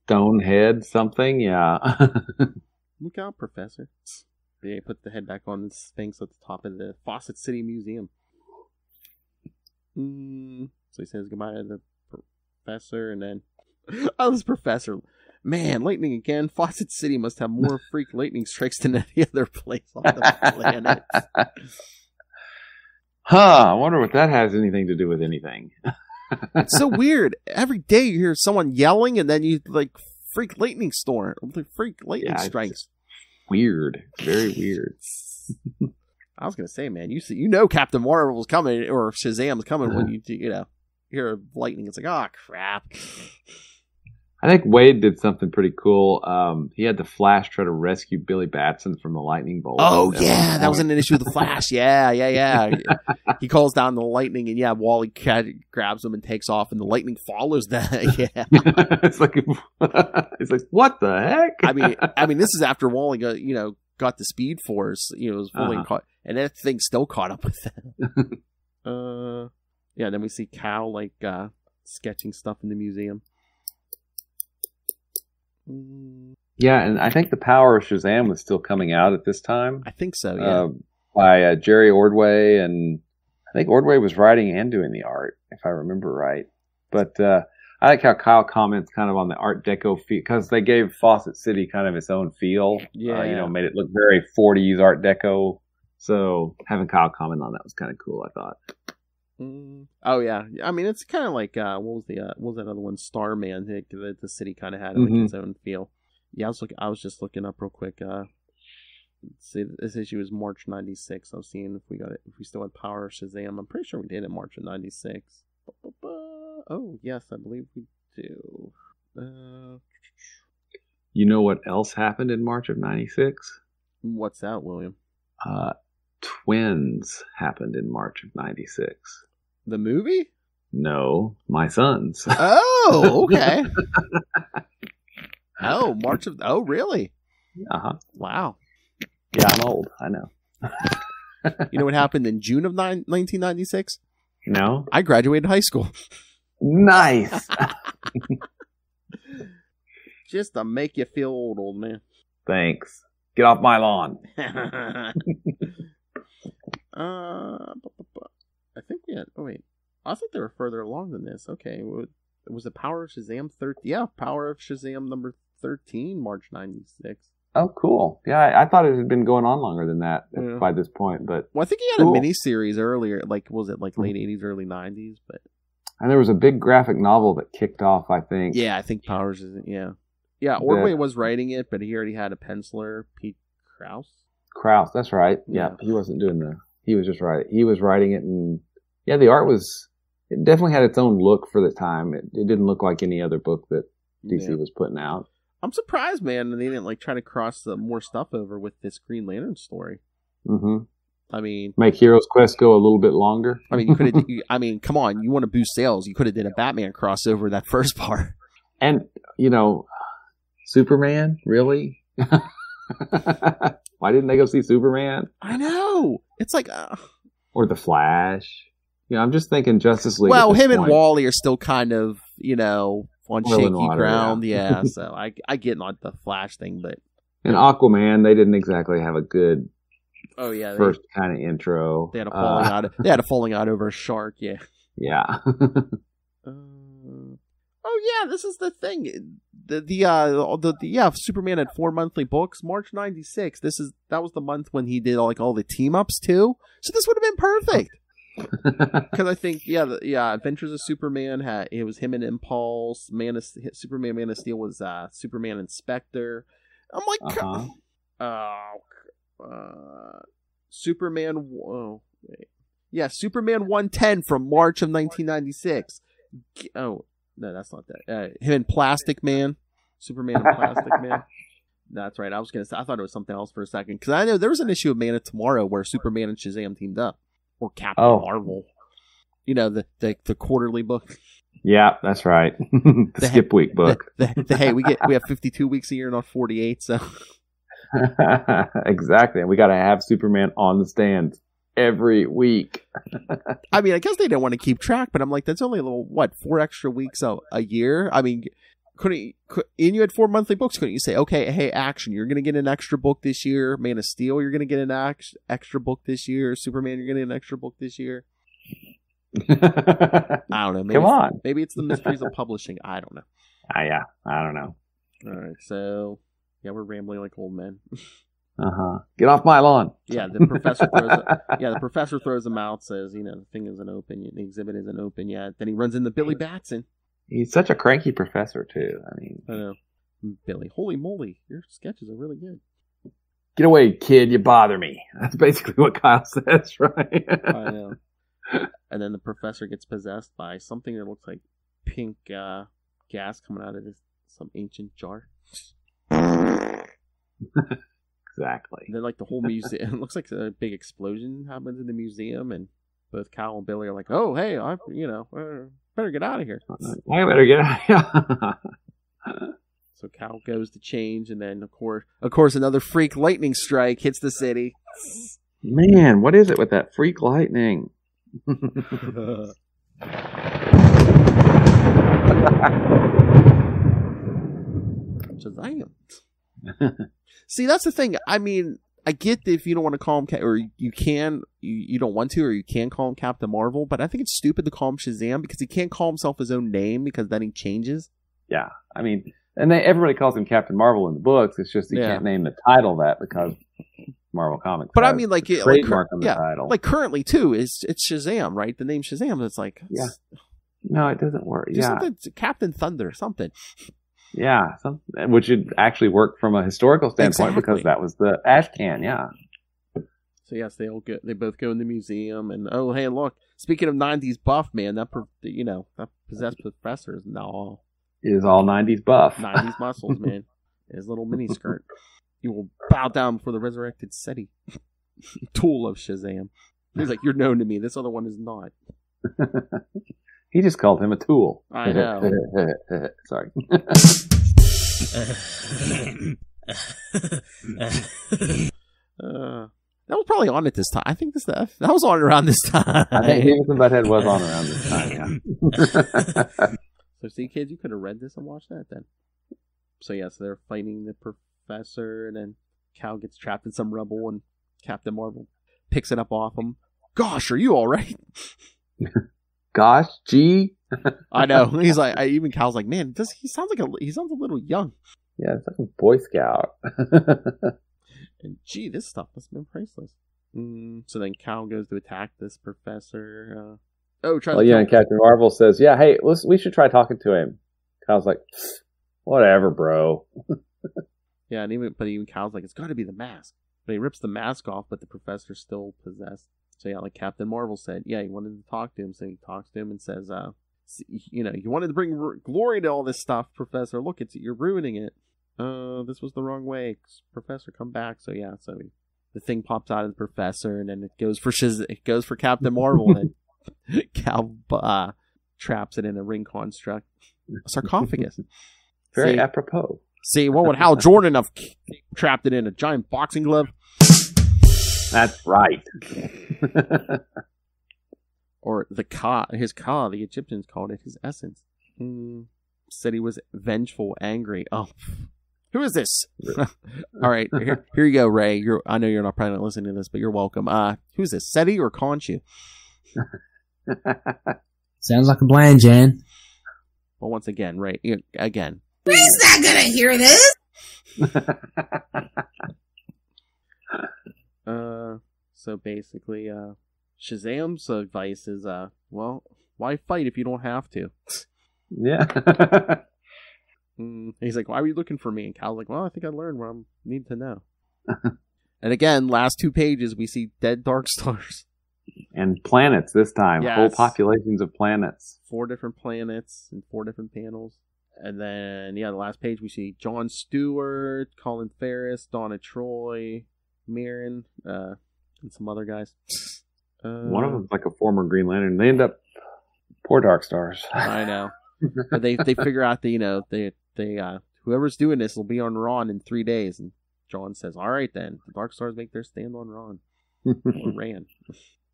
stone head, something. Yeah. Look out, Professor. Yeah, he put the head back on the Sphinx at the top of the Fawcett City Museum. So he says goodbye to the Professor, and then... Oh, this Professor. Man, lightning again. Fawcett City must have more freak lightning strikes than any other place on the planet. I wonder what that has anything to do with anything. It's so weird. Every day you hear someone yelling, and then you, freak lightning storm. Freak lightning strikes. Weird. Very weird. I was gonna say, man, you know Captain Marvel's coming or Shazam's coming when you hear lightning. It's like, oh crap. I think Wade did something pretty cool. He had the Flash try to rescue Billy Batson from the lightning bolt. Oh yeah, that was an issue with the Flash. Yeah. He calls down the lightning, and Wally grabs him and takes off, and the lightning follows that. Yeah, it's like what the heck? I mean, this is after Wally got the Speed Force. Was fully caught, and that thing still caught up with that. Yeah. Then we see Cal sketching stuff in the museum. Yeah, and I think the Power of Shazam was still coming out at this time. I think so, yeah. By Jerry Ordway, and I think Ordway was writing and doing the art, if I remember right. But I like how Kyle comments kind of on the Art Deco feel, because they gave Fawcett City kind of its own feel. Yeah. Made it look very 40s Art Deco. So having Kyle comment on that was kind of cool, I thought. Oh yeah, I mean it's kind of like what was that other one, Starman? The city kind of had its own feel. Yeah, I was just looking up real quick. Let's see, this issue is March '96. I was seeing if we still had Power of Shazam. I'm pretty sure we did in March of '96. Oh yes, I believe we do. You know what else happened in March of '96? What's that, William? Twins happened in March of '96. The movie? No, my sons. Oh, okay. Oh, really? Uh-huh. Wow. Yeah, I'm old. I know. You know what happened in June of 1996? No? I graduated high school. Nice. Just to make you feel old man. Thanks. Get off my lawn. I think we had... Oh, wait. I thought they were further along than this. Okay. Was it Power of Shazam 13? Yeah, Power of Shazam number 13, March 96. Oh, cool. Yeah, I thought it had been going on longer than that by this point. But well, I think he had a mini-series earlier. Was it late 80s, early 90s? And there was a big graphic novel that kicked off, I think. Yeah, I think Power of Shazam, yeah. Yeah, Ordway was writing it, but he already had a penciler, Pete Krause. Krause, that's right. Yeah, he wasn't doing he was just writing. He was writing it, and yeah, the art it definitely had its own look for the time. It didn't look like any other book that DC was putting out. I'm surprised, man, they didn't try to cross more stuff over with this Green Lantern story. Mm-hmm. I mean, make Heroes Quest go a little bit longer. I mean, you could have. I mean, come on, you want to boost sales? You could have did a Batman crossover that first part. And Superman, really? Why didn't they go see Superman? I know. It's like... Or The Flash. I'm just thinking Justice League. Well, him and Wally are still kind of, on shaky ground. Yeah, so I get not the Flash thing, but... And Aquaman, they didn't exactly have a good first kind of intro. They had a falling out over a shark, yeah. Yeah. Oh yeah, this is the thing. Superman had 4 monthly books. March 96. That was the month when he did all the team ups too. So this would have been perfect. Because I think Adventures of Superman it was him and Impulse. Superman Man of Steel was Superman Inspector. I'm like, Superman. Oh wait, yeah, Superman 110 from March of 1996. Oh. No, that's not that. Him and Plastic Man. Superman and Plastic Man. That's right. I was going to say, I thought it was something else for a second. Because I know there was an issue of Man of Tomorrow where Superman and Shazam teamed up. Or Captain Marvel. The quarterly book. Yeah, that's right. The skip week book. Hey, we have 52 weeks a year, not 48, so. Exactly. And we got to have Superman on the stand every week. I mean, I guess they don't want to keep track, but I'm like, that's only 4 extra weeks a year? I mean, and you had 4 monthly books, couldn't you say, okay, hey, Action, you're going to get an extra book this year. Man of Steel, you're going to get an extra book this year. Superman, you're going to get an extra book this year. I don't know. Come on. Maybe it's the mysteries of publishing. I don't know. Yeah, I don't know. All right, so, yeah, we're rambling like old men. Get off my lawn. Yeah, the professor throws him out, says, the thing isn't open, the exhibit isn't open yet. Then he runs into Billy Batson. He's such a cranky professor, too. I know. Billy, holy moly, your sketches are really good. Get away, kid, you bother me. That's basically what Kyle says, right? I know. And then the professor gets possessed by something that looks like pink gas coming out of some ancient jar. Exactly. And then, the whole museum, it looks like a big explosion happens in the museum, and both Kyle and Billy are like, "Oh, hey, I better get out of here." I better get out of here. So Kyle goes to change, and then of course, another freak lightning strike hits the city. Man, what is it with that freak lightning? Shazam. See, that's the thing. I mean, I get if you don't want to call him, or you don't want to, or you can call him Captain Marvel, but I think it's stupid to call him Shazam because he can't call himself his own name because then he changes. Yeah, I mean, and everybody calls him Captain Marvel in the books. It's just he can't name the title that because Marvel Comics. But I mean, trademark on the title. Like currently too, it's Shazam, right? The name Shazam. It's like no, it doesn't work. Something, Captain Thunder, something. Yeah, which would actually work from a historical standpoint because that was the ash can, yeah. So yes, they both go in the museum, and oh hey, look! Speaking of '90s buff, man, that possessed professor is all 90s buff, 90s muscles, man. His little mini skirt. He will bow down before the resurrected SETI tool of Shazam. He's like, "You're known to me. This other one is not." He just called him a tool. I know. Sorry. That was probably on at this time. I think that was on around this time. I think Beavis and Butthead was on around this time, yeah. So see, kids, you could have read this and watched that then. So yeah, so they're fighting the professor, and then Cal gets trapped in some rubble, and Captain Marvel picks it up off him. Gosh, are you all right? Gosh, gee. I know. He's like, even Cal's like, man, he sounds a little young. Yeah, it's like a Boy Scout. And gee, this stuff must have been priceless. So then Cal goes to attack this professor. And Captain Marvel says, yeah, hey, we should try talking to him. Cal's like, whatever, bro. Yeah, and even Cal's like, it's got to be the mask. But he rips the mask off, but the professor's still possessed. So yeah, like Captain Marvel said, yeah, he wanted to talk to him, so he talks to him and says, you wanted to bring glory to all this stuff, Professor. Look, you're ruining it. This was the wrong way. Professor, come back. So yeah, the thing pops out of the professor, and then it goes for Captain Marvel, and Cal traps it in a ring construct, a sarcophagus. Very apropos. See, what would Hal Jordan have trapped it in? A giant boxing glove? That's right. Or the Egyptians called it his essence. Said he was vengeful, angry. Oh, who is this? All right, here you go, Ray. I know you're probably not listening to this, but you're welcome. Who's this, Seti or Khonshu? Sounds like a plan, Jan. Well, once again, Ray, again. Ray's not gonna hear this. So basically, Shazam's advice is, well, why fight if you don't have to? Yeah. He's like, why were you looking for me? And Cal's like, well, I think I learned what I need to know. And again, last 2 pages, we see dead dark stars. And planets this time. Yes. Whole populations of planets. 4 different planets and 4 different panels. And then, the last page, we see Jon Stewart, Colin Farris, Donna Troy, Mirren, and some other guys. One of them's like a former Green Lantern. They end up poor Dark Stars. I know. But they figure out that, whoever's doing this will be on Ron in 3 days. And John says, all right then. The Dark Stars make their stand on Ron. Or Rand.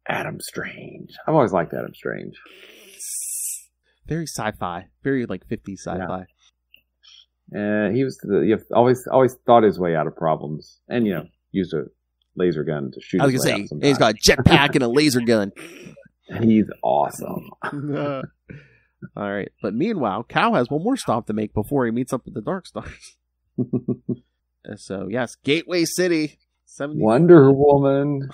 Adam Strange. I've always liked Adam Strange. Very sci-fi. Very, 50s sci-fi. Yeah. He was always thought his way out of problems. And, used a laser gun to shoot. I was going to say, he's got a jetpack and a laser gun. He's awesome. All right. But meanwhile, Cal has one more stop to make before he meets up with the Dark Stars. So, yes, Gateway City. Wonder Woman.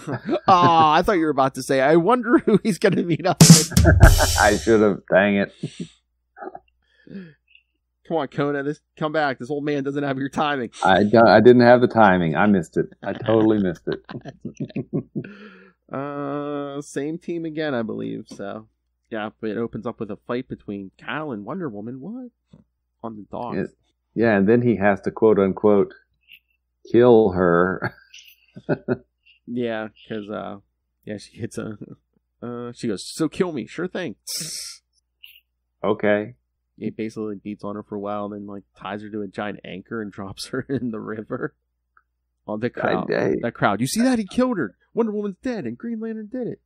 I thought you were about to say, I wonder who he's going to meet up with. I should have. Dang it. Come on, Kona. Come back. This old man doesn't have your timing. I didn't have the timing. I missed it. I totally missed it. Same team again, I believe. So, yeah, but it opens up with a fight between Cal and Wonder Woman. What? On the dogs. Yeah, and then he has to quote unquote kill her. Yeah, because she hits she goes, so kill me, sure thing. Okay. He basically beats on her for a while, and then ties her to a giant anchor and drops her in the river. Oh, the crowd! That crowd! You see that? He killed her. Wonder Woman's dead, and Green Lantern did it.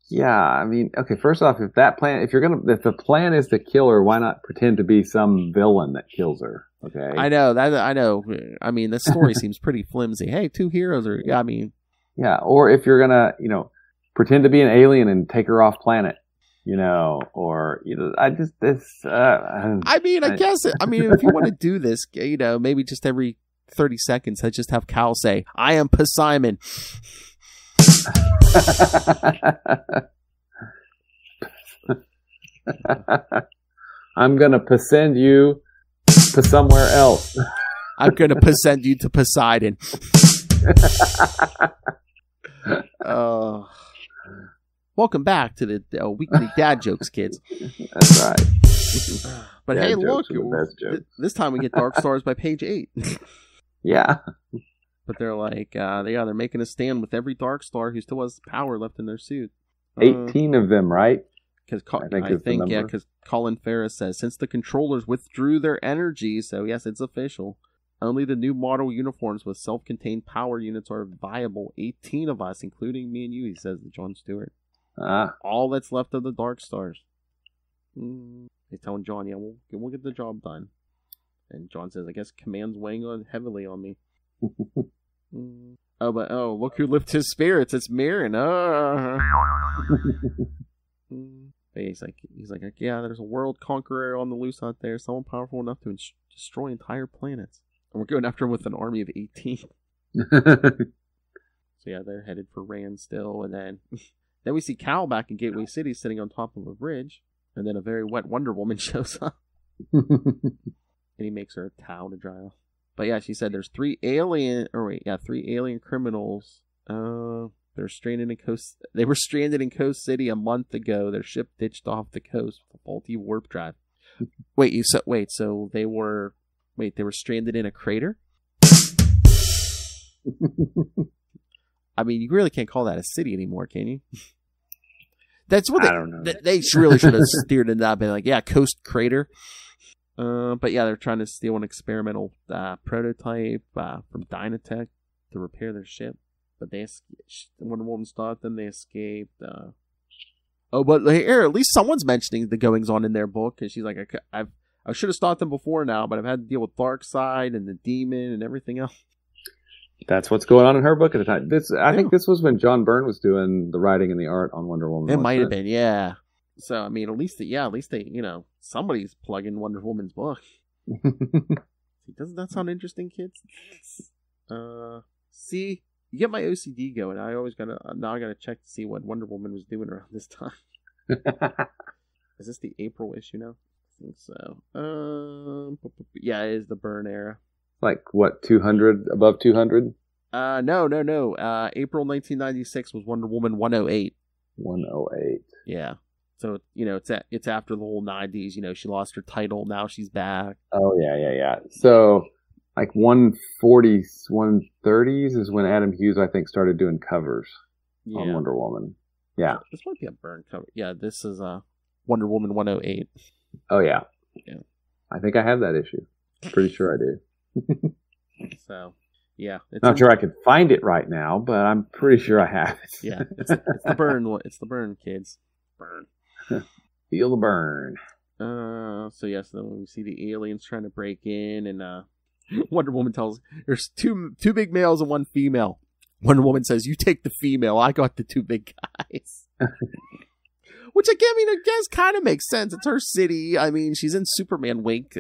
Yeah, I mean, okay. First off, if the plan is to kill her, why not pretend to be some villain that kills her? Okay. I know. I mean, this story seems pretty flimsy. Hey, 2 heroes are. I mean. Yeah, or if you're gonna, pretend to be an alien and take her off planet. I guess if you want to do this, maybe just every 30 seconds, I just have Cal say, I am Pasimon. I'm going to send you to somewhere else. I'm going to send you to Poseidon. Welcome back to the weekly dad jokes, kids. That's right. But dad hey, look, this time we get Dark Stars by page 8. Yeah. But they're like, they're making a stand with every Dark Star who still has power left in their suit. 18 of them, right? because because Colin Ferris says, since the controllers withdrew their energy, so yes, it's official. Only the new model uniforms with self-contained power units are viable. 18 of us, including me and you, he says to Jon Stewart. All that's left of the Dark Stars. They're telling Jon, yeah, we'll get the job done. And Jon says, I guess command's weighing heavily on me. Look who lifts his spirits. It's Mirren. He's like, yeah, there's a world conqueror on the loose out there, someone powerful enough to destroy entire planets. And we're going after him with an army of 18. So yeah, they're headed for Rand still, and then we see Cal back in Gateway City sitting on top of a bridge, and then a very wet Wonder Woman shows up. And he makes her a towel to dry off. But yeah, she said there's 3 alien criminals. They were stranded in Coast City a month ago. Their ship ditched off the coast with a faulty warp drive. So they were stranded in a crater? I mean, you really can't call that a city anymore, can you? That's what I don't know. They really should have steered in that, been like, yeah, coast crater. But yeah, they're trying to steal an experimental prototype from Dynatech to repair their ship. But Wonder Woman stopped them. They escaped. But here, at least someone's mentioning the goings on in their book, because she's like, I should have stopped them before now, but I've had to deal with Darkseid and the Demon and everything else. That's what's going on in her book at the time. I think this was when John Byrne was doing the writing and the art on Wonder Woman. It might have been, yeah. So I mean, at least they, somebody's plugging Wonder Woman's book. Doesn't that sound interesting, kids? See, you get my OCD going. I gotta check to see what Wonder Woman was doing around this time. Is this the April issue now? I think so. Yeah, it is the Byrne era. Like what, 200, above 200? No. April 1996 was Wonder Woman 108. 108. Yeah. So, it's after the whole 90s. She lost her title. Now she's back. Oh, yeah. So, like 140s, 130s is when Adam Hughes, I think, started doing covers on Wonder Woman. Yeah. This might be a Byrne cover. Yeah, this is Wonder Woman 108. Oh, yeah. Yeah. I think I have that issue. Pretty sure I do. So, yeah. Not sure I could find it right now, but I'm pretty sure I have it. Yeah, it's the Byrne. It's the Byrne, kids. Burn. Feel the burn. So yes, then we see the aliens trying to break in, and Wonder Woman tells there's two big males and one female. Wonder Woman says, "You take the female. I got the 2 big guys." Which again, I guess kind of makes sense. It's her city. I mean, she's in Superman Wink,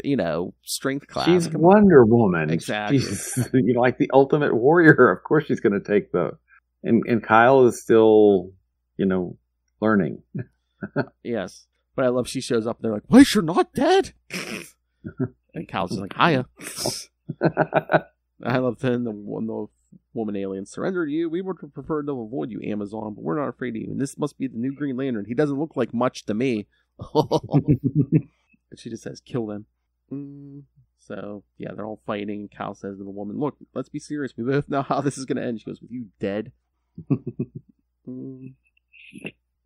strength class. She's Wonder Woman. Exactly. She's, like the ultimate warrior. Of course, she's going to take the. And Kyle is still, learning. Yes, but I love she shows up. They're like, "Wait, you're not dead." And Kyle's just like, "Hiya." I love when the woman alien surrendered to you. We would prefer to avoid you, Amazon, but we're not afraid of you. And this must be the new Green Lantern. He doesn't look like much to me. And she just says, "Kill them." So yeah, they're all fighting. Kyle says to the woman, "Look, let's be serious. We both know how this is going to end." She goes, "With you dead."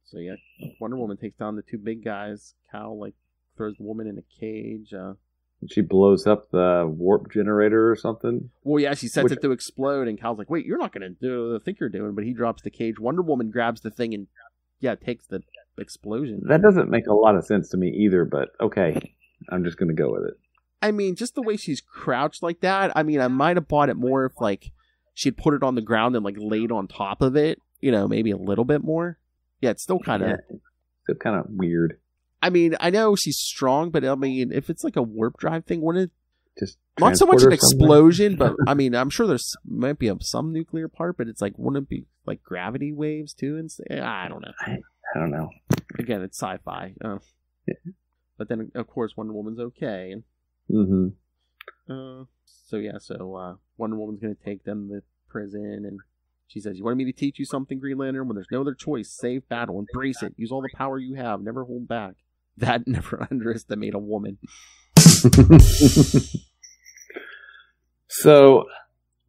So yeah, Wonder Woman takes down the 2 big guys. Cal throws the woman in a cage. She blows up the warp generator or something. Well, yeah, she sets it to explode, and Cal's like, "Wait, you're not going to do the thing you're doing." But he drops the cage. Wonder Woman grabs the thing and takes the explosion. That doesn't make a lot of sense to me either. But okay, I'm just going to go with it. I mean, just the way she's crouched like that. I mean, I might have bought it more if she'd put it on the ground and laid on top of it. Maybe a little bit more. Yeah, it's still kind of weird. I mean, I know she's strong, but I mean, if it's like a warp drive thing, wouldn't it just not so much an explosion? But I mean, I'm sure might be some nuclear part, but it's wouldn't it be like gravity waves too? And I don't know. I don't know. Again, it's sci-fi. Yeah. But then, of course, Wonder Woman's okay. Mm-hmm. So Wonder Woman's going to take them to prison, and she says, "You wanted me to teach you something, Green Lantern? When there's no other choice, save battle, embrace it, use all the power you have, never hold back. That never underestimate a woman." So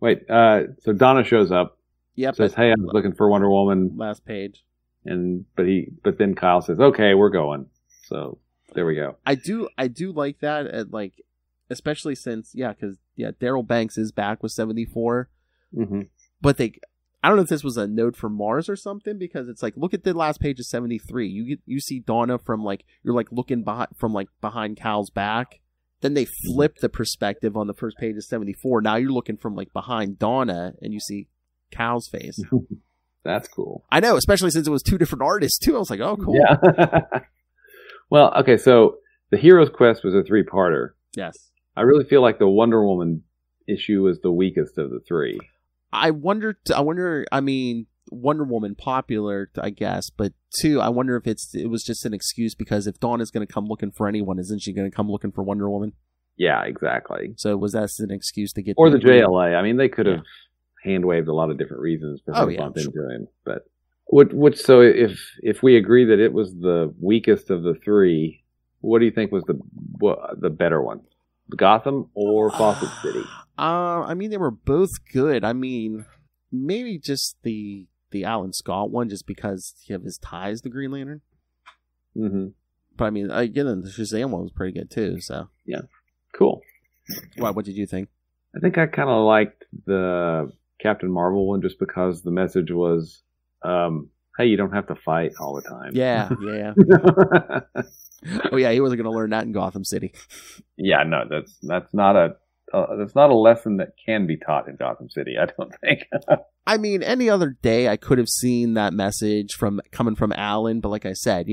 Donna shows up. Yep. Says, "Hey, I was looking for Wonder Woman." Last page. But then Kyle says, "Okay, we're going." So there we go. I do like that, especially since because Daryl Banks is back with 74, but I don't know if this was a note from Mars or something, because it's like, look at the last page of 73. You see Donna from you're looking behind Cal's back. Then they flip the perspective on the first page of 74. Now you're looking from behind Donna, and you see Cal's face. That's cool. I know, especially since it was two different artists too. I was like, oh, cool. Yeah. Well, okay, so the Hero's Quest was a 3-parter. Yes. I really feel like the Wonder Woman issue was the weakest of the 3. I wonder. I mean, Wonder Woman popular, I guess, but 2, I wonder if it was just an excuse, because if Dawn is going to come looking for anyone, isn't she going to come looking for Wonder Woman? Yeah, exactly. So was that an excuse to get? Or the JLA? I mean, they could have hand waved a lot of different reasons for her to bump into him. But so if we agree that it was the weakest of the 3, what do you think was the better one? Gotham or Fawcett City? I mean, they were both good. I mean, maybe just the Alan Scott one, just because of his ties to Green Lantern. Mm-hmm. But I mean, again, the Shazam one was pretty good too. So yeah, cool. What did you think? I think I kind of liked the Captain Marvel one, just because the message was, "Hey, you don't have to fight all the time." Yeah. Oh yeah, he wasn't going to learn that in Gotham City. Yeah, no, that's not a lesson that can be taught in Gotham City, I don't think. I mean, any other day I could have seen that message coming from Alan, but like I said,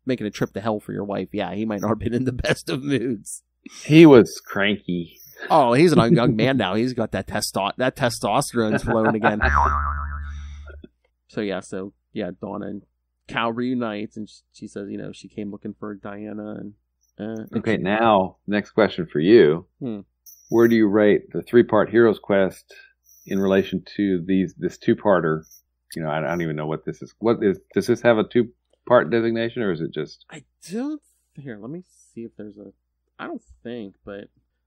making a trip to hell for your wife, he might not have been in the best of moods. He was cranky. Oh, he's a young man now. He's got that testosterone's flowing again. So Donna and Cal reunites, and she says, she came looking for Diana. And okay, now next question for you. Where do you rate the 3-part Heroes Quest in relation to this 2-parter? I don't even know what this is. Does this have a 2-part designation, or is it just? I don't. Here, let me see if there's I don't think, but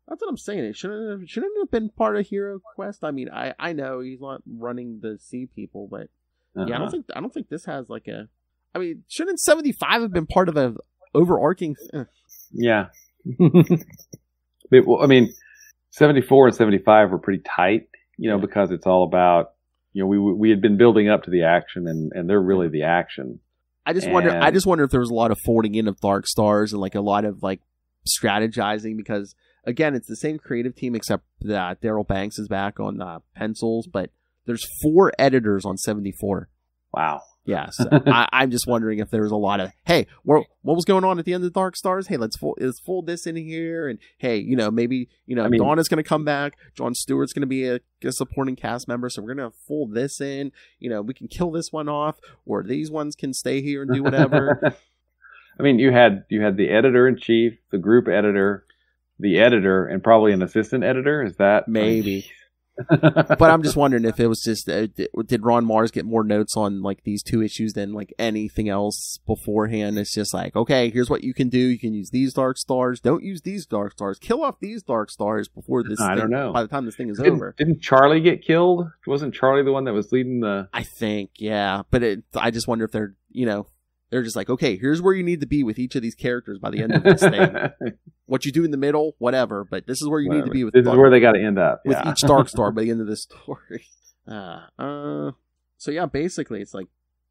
that's what I'm saying. It shouldn't have been part of Hero Quest. I mean, I know he's not running the Sea People, but I don't think this has I mean, shouldn't 75 have been part of a overarching? Yeah. I mean, 74 and 75 were pretty tight, because it's all about, we had been building up to the action, and they're really the action. I just wonder if there was a lot of folding in of Dark Stars and a lot of strategizing, because again, it's the same creative team except that Daryl Banks is back on pencils, but there's 4 editors on 74. Wow. Yeah, so I'm just wondering if there was a lot of, hey, what was going on at the end of Dark Stars? Hey, let's fold this in here, and hey, maybe Donna's going to come back. Jon Stewart's going to be a supporting cast member, so we're going to fold this in. We can kill this one off, or these ones can stay here and do whatever. I mean, you had the editor in chief, the group editor, the editor, and probably an assistant editor. Is that maybe? But I'm just wondering if it was just did Ron Mars get more notes on these 2 issues than anything else beforehand? It's just okay, here's what you can do. You can use these Dark Stars. Don't use these Dark Stars. Kill off these Dark Stars before this. I don't know. By the time this thing is over, didn't Charlie get killed? Wasn't Charlie the one that was leading the? I think, yeah. But I just wonder if they're they're just okay, here's where you need to be with each of these characters by the end of this thing. What you do in the middle, whatever, but this is where you need to be with. This is where they got to end up with each Dark Star by the end of this story. So yeah, basically it's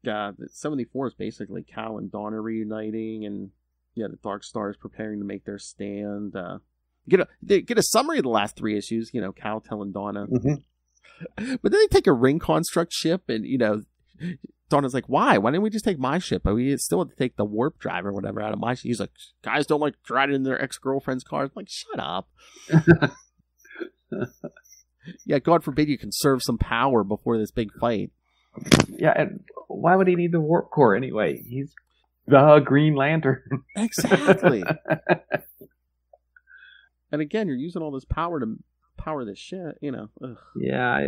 74 is basically Cal and Donna reuniting, and the Dark Star is preparing to make their stand. Get a summary of the last 3 issues. Cal telling Donna, but then they take a ring construct ship, and Donna's why? Why didn't we just take my ship? But we still had to take the warp drive or whatever out of my ship. He's guys don't like riding in their ex-girlfriend's cars. I'm shut up. Yeah, God forbid you conserve some power before this big fight. Yeah, and why would he need the warp core anyway? He's the Green Lantern. Exactly. And again, you're using all this power to power this shit, Ugh. Yeah,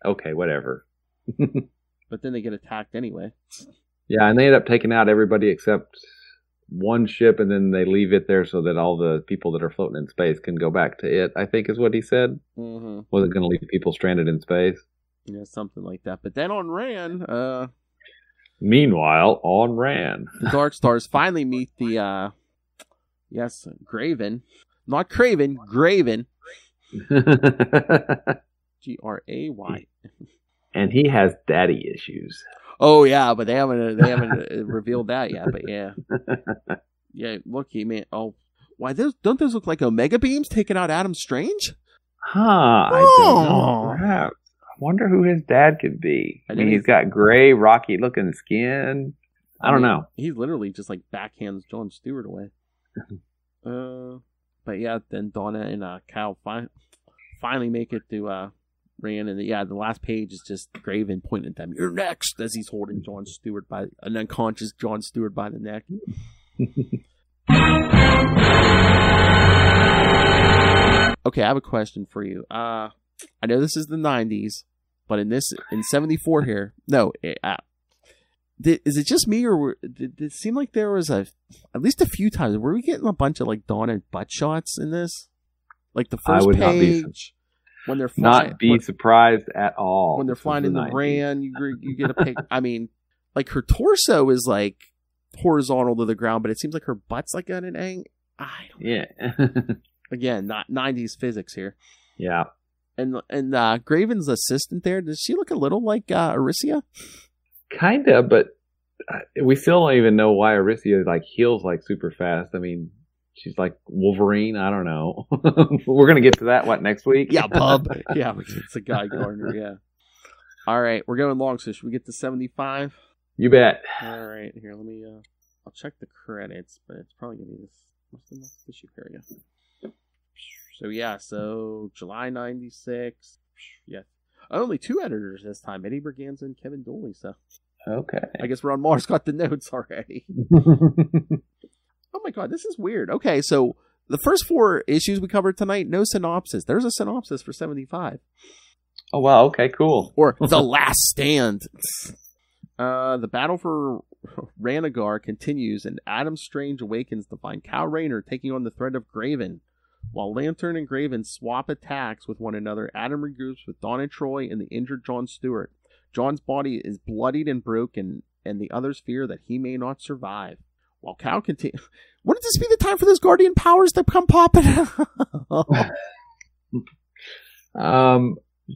okay, whatever. But then they get attacked anyway. Yeah, and they end up taking out everybody except one ship, and then they leave it there so that all the people that are floating in space can go back to it, I think is what he said. Mm-hmm. Wasn't going to leave people stranded in space. Yeah, something like that. But then on Ran, Meanwhile, on Ran. The Dark Stars finally meet the, Graven. Not Craven, Graven. Gray. And he has daddy issues. Oh yeah, but they haven't revealed that yet. But yeah, Look, why don't those look like Omega beams taking out Adam Strange? I don't know. Perhaps. I wonder who his dad could be. I mean, he's got gray, rocky looking skin. I don't know. He literally just like backhands Jon Stewart away. But yeah, then Donna and Cal finally make it to Ran, and the last page is just Graven pointing at them. You're next, as he's holding Jon Stewart by an unconscious Jon Stewart by the neck. Okay, I have a question for you. I know this is the 90s, but in 74 here, no, is it just me, or did it seem like there was at least a few times, were we getting a bunch of like Donna butt shots in this? Like the first page, when they're flying, surprised at all. When they're flying in the Ran, you get a pic. I mean, like her torso is like horizontal to the ground, but it seems like her butt's like at an angle. I don't know. Again, not 90s physics here. Yeah. And Graven's assistant there, does she look a little like Aricia? Kinda, but we still don't even know why Aricia like heals like super fast. I mean, she's like Wolverine. I don't know. We're gonna get to that next week. Yeah, bub. Yeah, it's a Guy Gardner. Yeah. All right, we're going long. So should we get to 75? You bet. All right, here. Let me. I'll check the credits, but it's probably gonna be this. What's the next issue? Here we go. So July 96. Yeah. Only 2 editors this time, Eddie Berganza and Kevin Dooley. So, okay. I guess Ron Mars got the notes already. Oh my God, this is weird. Okay, so the first 4 issues we covered tonight, no synopsis. There's a synopsis for 75. Oh wow, okay, cool. Or The Last Stand. The battle for Ranagar continues, and Adam Strange awakens to find Cal Rayner taking on the threat of Graven. While Lantern and Graven swap attacks with one another, Adam regroups with Donna Troy and the injured Jon Stewart. Jon's body is bloodied and broken, and the others fear that he may not survive. While Cal continues... Wouldn't this be the time for those Guardian powers to come popping out?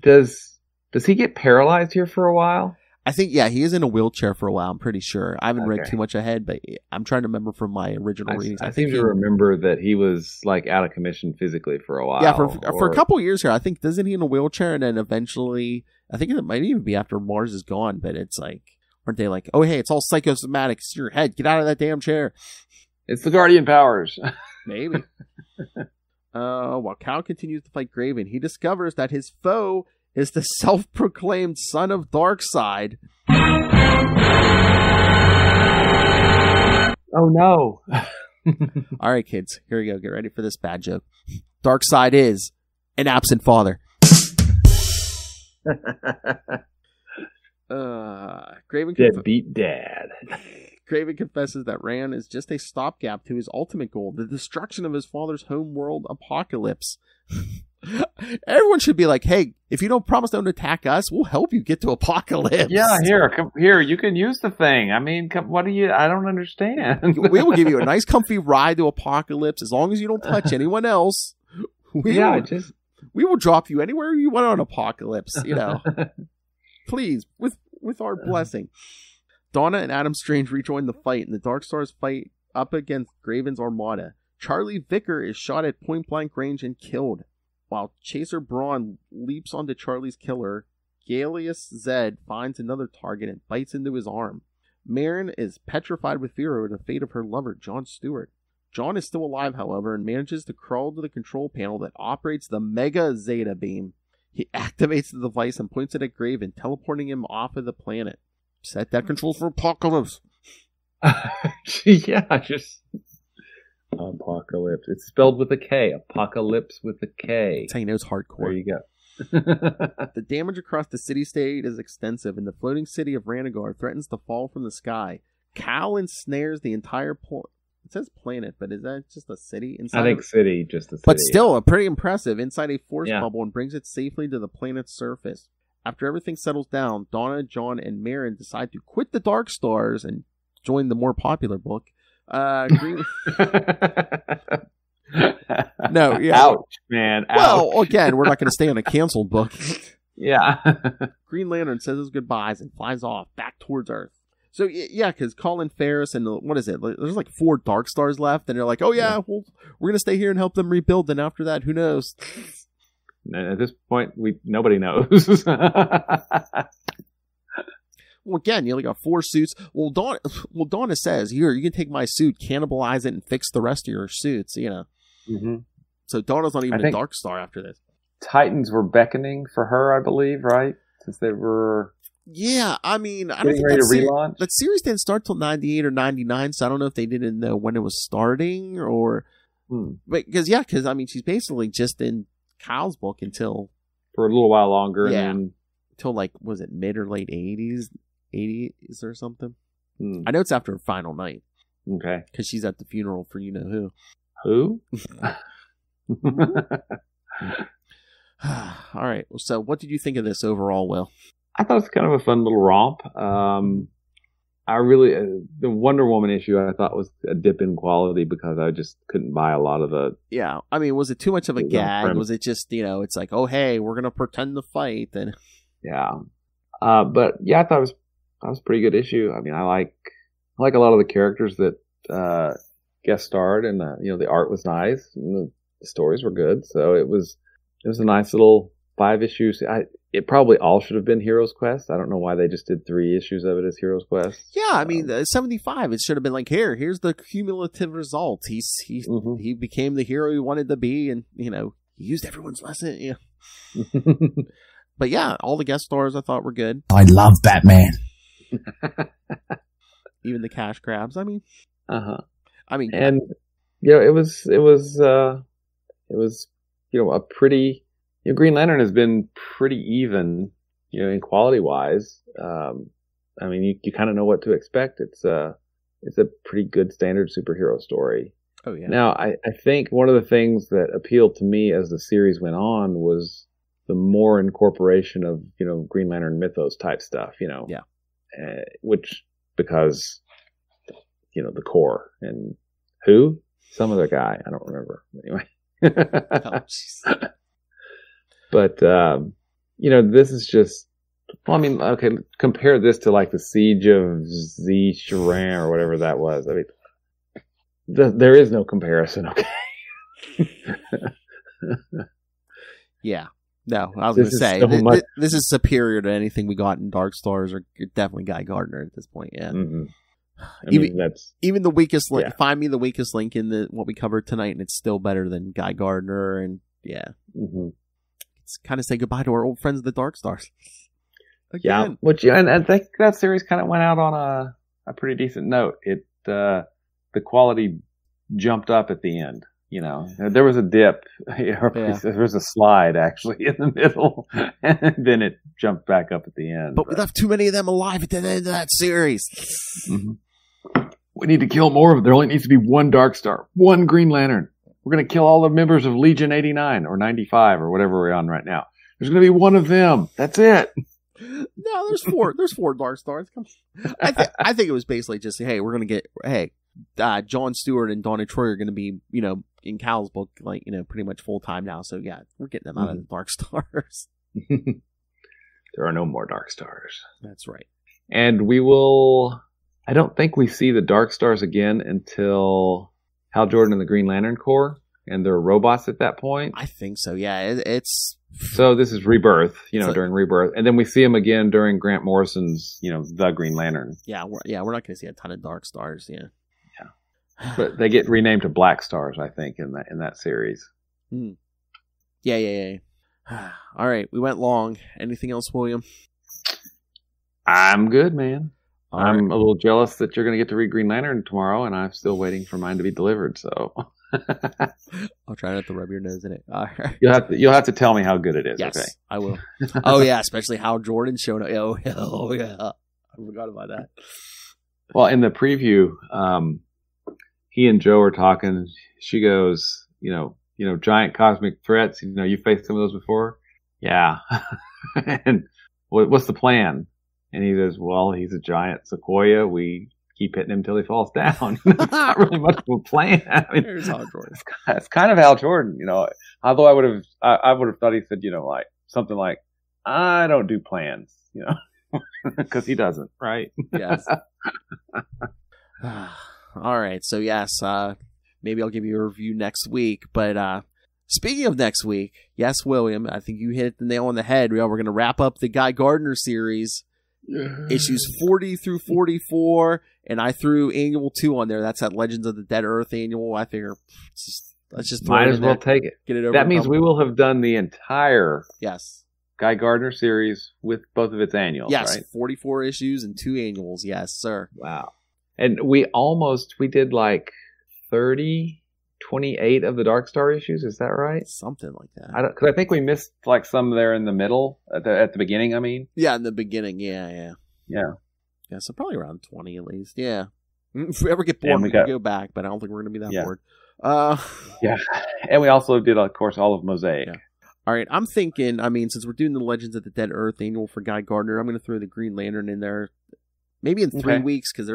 Does he get paralyzed here for a while? I think, yeah, he is in a wheelchair for a while, I'm pretty sure. I haven't read too much ahead, but I'm trying to remember from my original readings. I seem to remember that he was like out of commission physically for a while. Yeah, for a couple years here. I think, doesn't he in a wheelchair, and then eventually, I think it might even be after Mars is gone, but it's like, aren't they like, oh hey, it's all psychosomatic, it's your head, get out of that damn chair. It's the Guardian powers. Maybe. While Cal continues to fight Graven, he discovers that his foe is the self-proclaimed son of Darkseid. Oh no. All right, kids, here we go. Get ready for this bad joke. Darkseid is an absent father. Graven deadbeat dad. Graven confesses that Ran is just a stopgap to his ultimate goal, the destruction of his father's homeworld Apocalypse. Everyone should be like, hey, if you don't promise don't attack us, we'll help you get to Apocalypse. Yeah, here, you can use the thing. I mean, I don't understand. We will give you a nice comfy ride to Apocalypse as long as you don't touch anyone else. We will drop you anywhere you want on Apocalypse, please, with our blessing. Donna and Adam Strange rejoin the fight, and the Dark Stars fight up against Graven's armada. Charlie Vicker is shot at point-blank range and killed. While Chaser Brawn leaps onto Charlie's killer, Galeus Zed finds another target and bites into his arm. Marin is petrified with fear over the fate of her lover, Jon Stewart. Jon is still alive, however, and manages to crawl to the control panel that operates the Mega Zeta beam. He activates the device and points it at Graven, teleporting him off of the planet. Set that control for Apocalypse. Yeah, just... Apocalypse. It's spelled with a K. Apocalypse with a K. That's how you know it's hardcore. There you go. The damage across the city-state is extensive, and the floating city of Ranagar threatens to fall from the sky. Cal ensnares the entire it says planet, but is that just a city? I think city, just a city. But still, pretty impressive. Inside a force bubble and brings it safely to the planet's surface. after everything settles down, Donna, John, and Marin decide to quit the Dark Stars and join the more popular book. Green... No, yeah. Ouch, man. Ouch. Well, again, we're not going to stay on a canceled book. Yeah. Green Lantern says his goodbyes and flies off back towards Earth. So, yeah, because Colin Ferris and what is it? There's like 4 Dark Stars left, and they're like, oh, yeah, well, we're going to stay here and help them rebuild. And after that, who knows? At this point, nobody knows. Well, again, you only got 4 suits. Well, Donna says, here, you can take my suit, cannibalize it, and fix the rest of your suits, you know. Mm-hmm. So Donna's not even a Dark Star after this. Titans were beckoning for her, I believe, right? Since they were... Yeah, I mean, I don't think ready to relaunch. That series didn't start till 98 or 99, so I don't know if they didn't know when it was starting or... Because, I mean, she's basically just in Kyle's book until... For a little while longer. Yeah. And then... Until, like, was it mid or late 80s or something? I know it's after her final night. Okay. Because she's at the funeral for you-know-who. Who? All right. So what did you think of this overall, Will? I thought it was kind of a fun little romp. I really, the Wonder Woman issue I thought was a dip in quality because I just couldn't buy a lot of the... Yeah. I mean, was it too much of a gag? Was it just, it's like, oh, hey, we're going to pretend to fight. And... Yeah. But yeah, I thought it was a pretty good issue. I mean, I like a lot of the characters that guest starred, and the art was nice and the stories were good. So it was a nice little 5 issues. It probably all should have been Heroes Quest. I don't know why they just did 3 issues of it as Heroes Quest. Yeah, I mean, 75. It should have been like, here's the cumulative result. He became the hero he wanted to be, and he used everyone's lesson. Yeah. But yeah, all the guest stars I thought were good. I love Batman. Even the cash grabs. I mean, and it was a pretty. Green Lantern has been pretty even, in quality wise. I mean, you kind of know what to expect. It's a pretty good standard superhero story. Oh yeah. Now, I think one of the things that appealed to me as the series went on was the more incorporation of Green Lantern mythos type stuff. Yeah. Which because the core and some other guy, I don't remember anyway. Oh, but this is just. Well, I mean, okay. Compare this to like the Siege of Zisharan or whatever that was. I mean, there is no comparison. Okay. Yeah. No, I was going to say this is superior to anything we got in Dark Stars or definitely Guy Gardner at this point. Yeah. Mm-hmm. Even the weakest link. Yeah. Find me the weakest link in what we covered tonight, and it's still better than Guy Gardner. And yeah, it's kind of say goodbye to our old friends, the Dark Stars. Again. Yeah, and I think that series kind of went out on a pretty decent note. The quality jumped up at the end. There was a dip. There was a slide actually in the middle, and then it jumped back up at the end. But we left too many of them alive at the end of that series. Mm-hmm. We need to kill more of them. There only needs to be one Dark Star, one Green Lantern. We're going to kill all the members of Legion 89 or 95 or whatever we're on right now. There's going to be one of them. That's it. No, there's 4. There's 4 Dark Stars. I think it was basically just, hey, we're going to get, John Stewart and Donna Troy are going to be, in Cal's book, like, pretty much full time now. So yeah, we're getting them out of the Dark Stars. There are no more Dark Stars. That's right. And I don't think we see the Dark Stars again until Hal Jordan and the Green Lantern Corps, and they're robots at that point. I think so. Yeah, it's. So this is Rebirth, during Rebirth, and then we see them again during Grant Morrison's, the Green Lantern. Yeah, we're not going to see a ton of Dark Stars. Yeah. But they get renamed to Black Stars, I think, in that series. Yeah. All right, we went long. Anything else, William? I'm good, man. I'm a little jealous that you're going to get to read Green Lantern tomorrow, and I'm still waiting for mine to be delivered. So I'll try not to rub your nose in it. All right. You'll have to tell me how good it is. Yes, okay? I will. Oh yeah, especially how Jordan showed up. Oh yeah, I forgot about that. Well, in the preview, he and Joe are talking. She goes, giant cosmic threats. You faced some of those before. Yeah, and what's the plan? And he says, well, he's a giant sequoia. We keep hitting him till he falls down. It's not really much of a plan. I mean, There's Hal Jordan. It's kind of Hal Jordan, although I would have thought he said, like something like, I don't do plans, because he doesn't, right? Yes. All right. So yes, maybe I'll give you a review next week. But speaking of next week, yes, William, I think you hit the nail on the head. We're going to wrap up the Guy Gardner series, issues 40 through 44, and I threw annual 2 on there. That's that Legends of the Dead Earth annual. I figure let's just throw might it as well take it. Get it over. That means we will have done the entire Guy Gardner series with both of its annuals. Yes, right? 44 issues and 2 annuals. Yes, sir. Wow. And we did like 28 of the Dark Star issues. Is that right? Something like that. Because I think we missed like some there in the middle at the beginning. I mean, yeah, in the beginning. Yeah. So probably around 20 at least. Yeah. If we ever get bored, we can go back, but I don't think we're going to be that bored. Yeah. And we also did, of course, all of Mosaic. Yeah. All right. I'm thinking. I mean, since we're doing the Legends of the Dead Earth annual for Guy Gardner, I'm going to throw the Green Lantern in there. Maybe in 3 weeks, because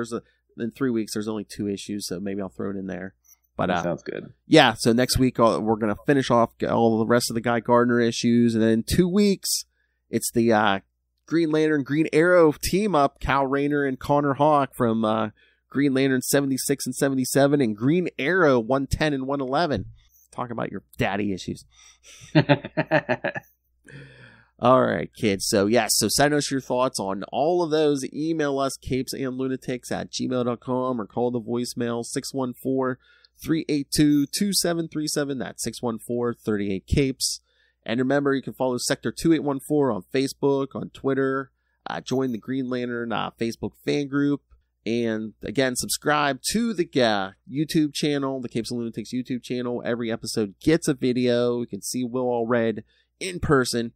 in 3 weeks there's only 2 issues, so maybe I'll throw it in there. But that sounds good. Yeah, so next week we're going to finish off all the rest of the Guy Gardner issues, and then in 2 weeks it's the Green Lantern Green Arrow team up, Kal Rayner and Connor Hawke from Green Lantern 76 and 77, and Green Arrow 110 and 111. Talk about your daddy issues. All right, kids. So, so send us your thoughts on all of those. Email us, capesandlunatics@gmail.com, or call the voicemail 614-382-2737. That's 614-38-CAPES. And remember, you can follow Sector 2814 on Facebook, on Twitter. Join the Green Lantern Facebook fan group. And again, subscribe to the YouTube channel, the Capes and Lunatics YouTube channel. Every episode gets a video. You can see Will Allred in person.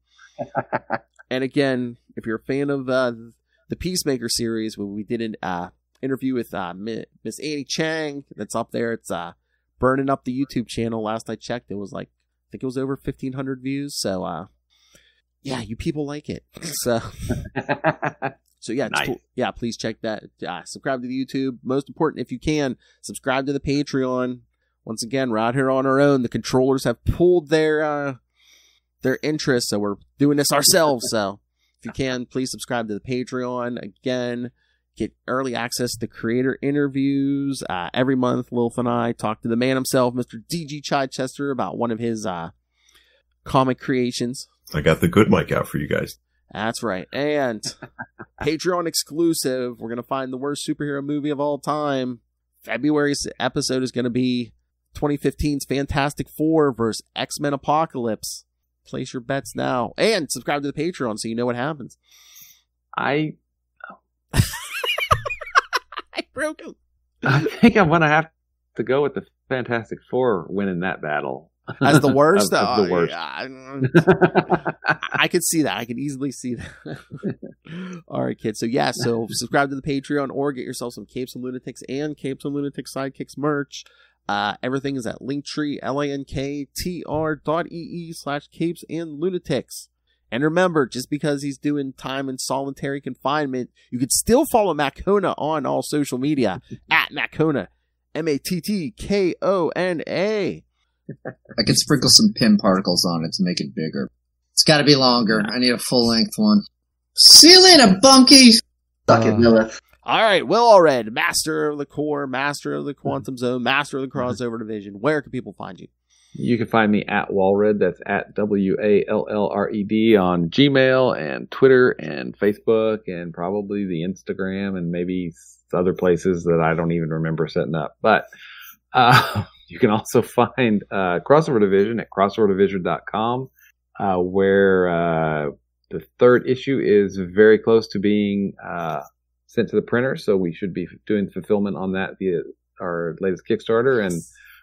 And again, if you're a fan of the Peacemaker series, where we did an interview with Miss Annie Chang, that's up there. It's burning up the YouTube channel. Last I checked, it was I think it was over 1,500 views. So, you people like it. So, nice. Please check that. Subscribe to the YouTube. Most important, if you can, subscribe to the Patreon. Once again, we're out here on our own. The controllers have pulled their interest, so we're doing this ourselves. So if you can, please subscribe to the Patreon. Again, get early access to creator interviews. Every month, Lilith and I talk to the man himself, Mr. D.G. Chichester, about one of his comic creations. I got the good mic out for you guys. That's right. And Patreon exclusive, we're going to find the worst superhero movie of all time. February's episode is going to be 2015's Fantastic Four versus X-Men Apocalypse. Place your bets now. And subscribe to the Patreon so you know what happens. I broke him. I think I'm going to have to go with the Fantastic Four winning that battle. As the worst? The worst. I could see that. I could easily see that. All right, kids. So, so subscribe to the Patreon or get yourself some Capes and Lunatics and Capes and Lunatics Sidekicks merch. Everything is at Linktree, linktr.ee/Capes and Lunatics. And remember, just because he's doing time in solitary confinement, you could still follow Matt Kona on all social media at Matt Kona, MATTKONA. I could sprinkle some pin particles on it to make it bigger. It's got to be longer. I need a full-length one. See you later, bunkie! Suck it, Lilith. All right, Will Allred, master of the core, master of the quantum zone, master of the crossover division. Where can people find you? You can find me at Wallred. That's at WALLRED on Gmail and Twitter and Facebook and probably the Instagram and maybe other places that I don't even remember setting up. But you can also find Crossover Division at crossoverdivision.com, where the 3rd issue is very close to being sent to the printer, so we should be doing fulfillment on that via our latest Kickstarter. And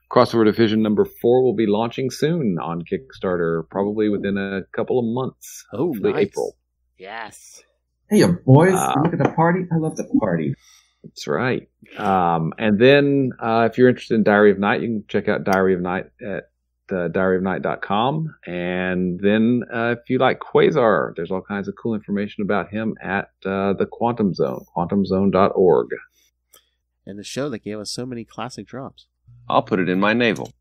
Crossover Division number 4 will be launching soon on Kickstarter, probably within a couple of months. Hopefully nice. April. Yes. Hey, boys, look at the party. I love the party. That's right. And then if you're interested in Diary of Night, you can check out Diary of Night at diaryofnight.com. And then if you like Quasar, there's all kinds of cool information about him at the Quantum Zone, quantumzone.org. And the show that gave us so many classic drops. I'll put it in my navel.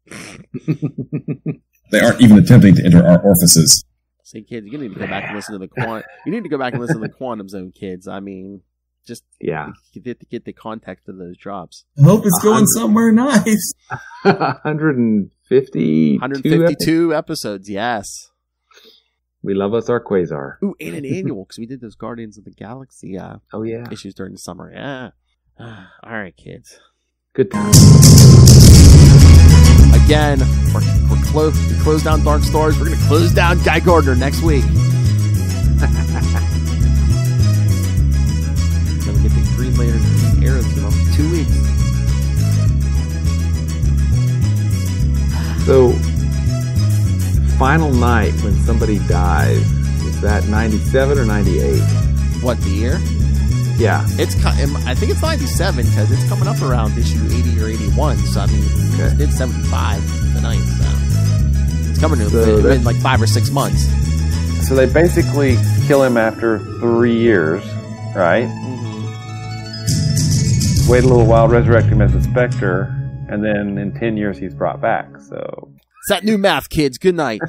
They aren't even attempting to enter our orifices. See, kids, you need to go back and listen to the Quantum Zone, kids. I mean, just get the context of those drops. I hope it's going somewhere nice. 152 episodes, yes. We love us our Quasar. Ooh, and an annual, because we did those Guardians of the Galaxy issues during the summer. Yeah. All right, kids. Good time. Again, we close down Dark Stars. We're going to close down Guy Gardner next week. Then we get the Green Lantern Arrow in 2 weeks. So, final night when somebody dies, is that 97 or 98? What, the year? Yeah. I think it's 97 because it's coming up around issue 80 or 81. So, I mean, it's 75 tonight. So it's coming in like 5 or 6 months. So they basically kill him after 3 years, right? Mm-hmm. Wait a little while, resurrect him as a Spectre, and then in 10 years he's brought back. So it's that new math, kids. Good night.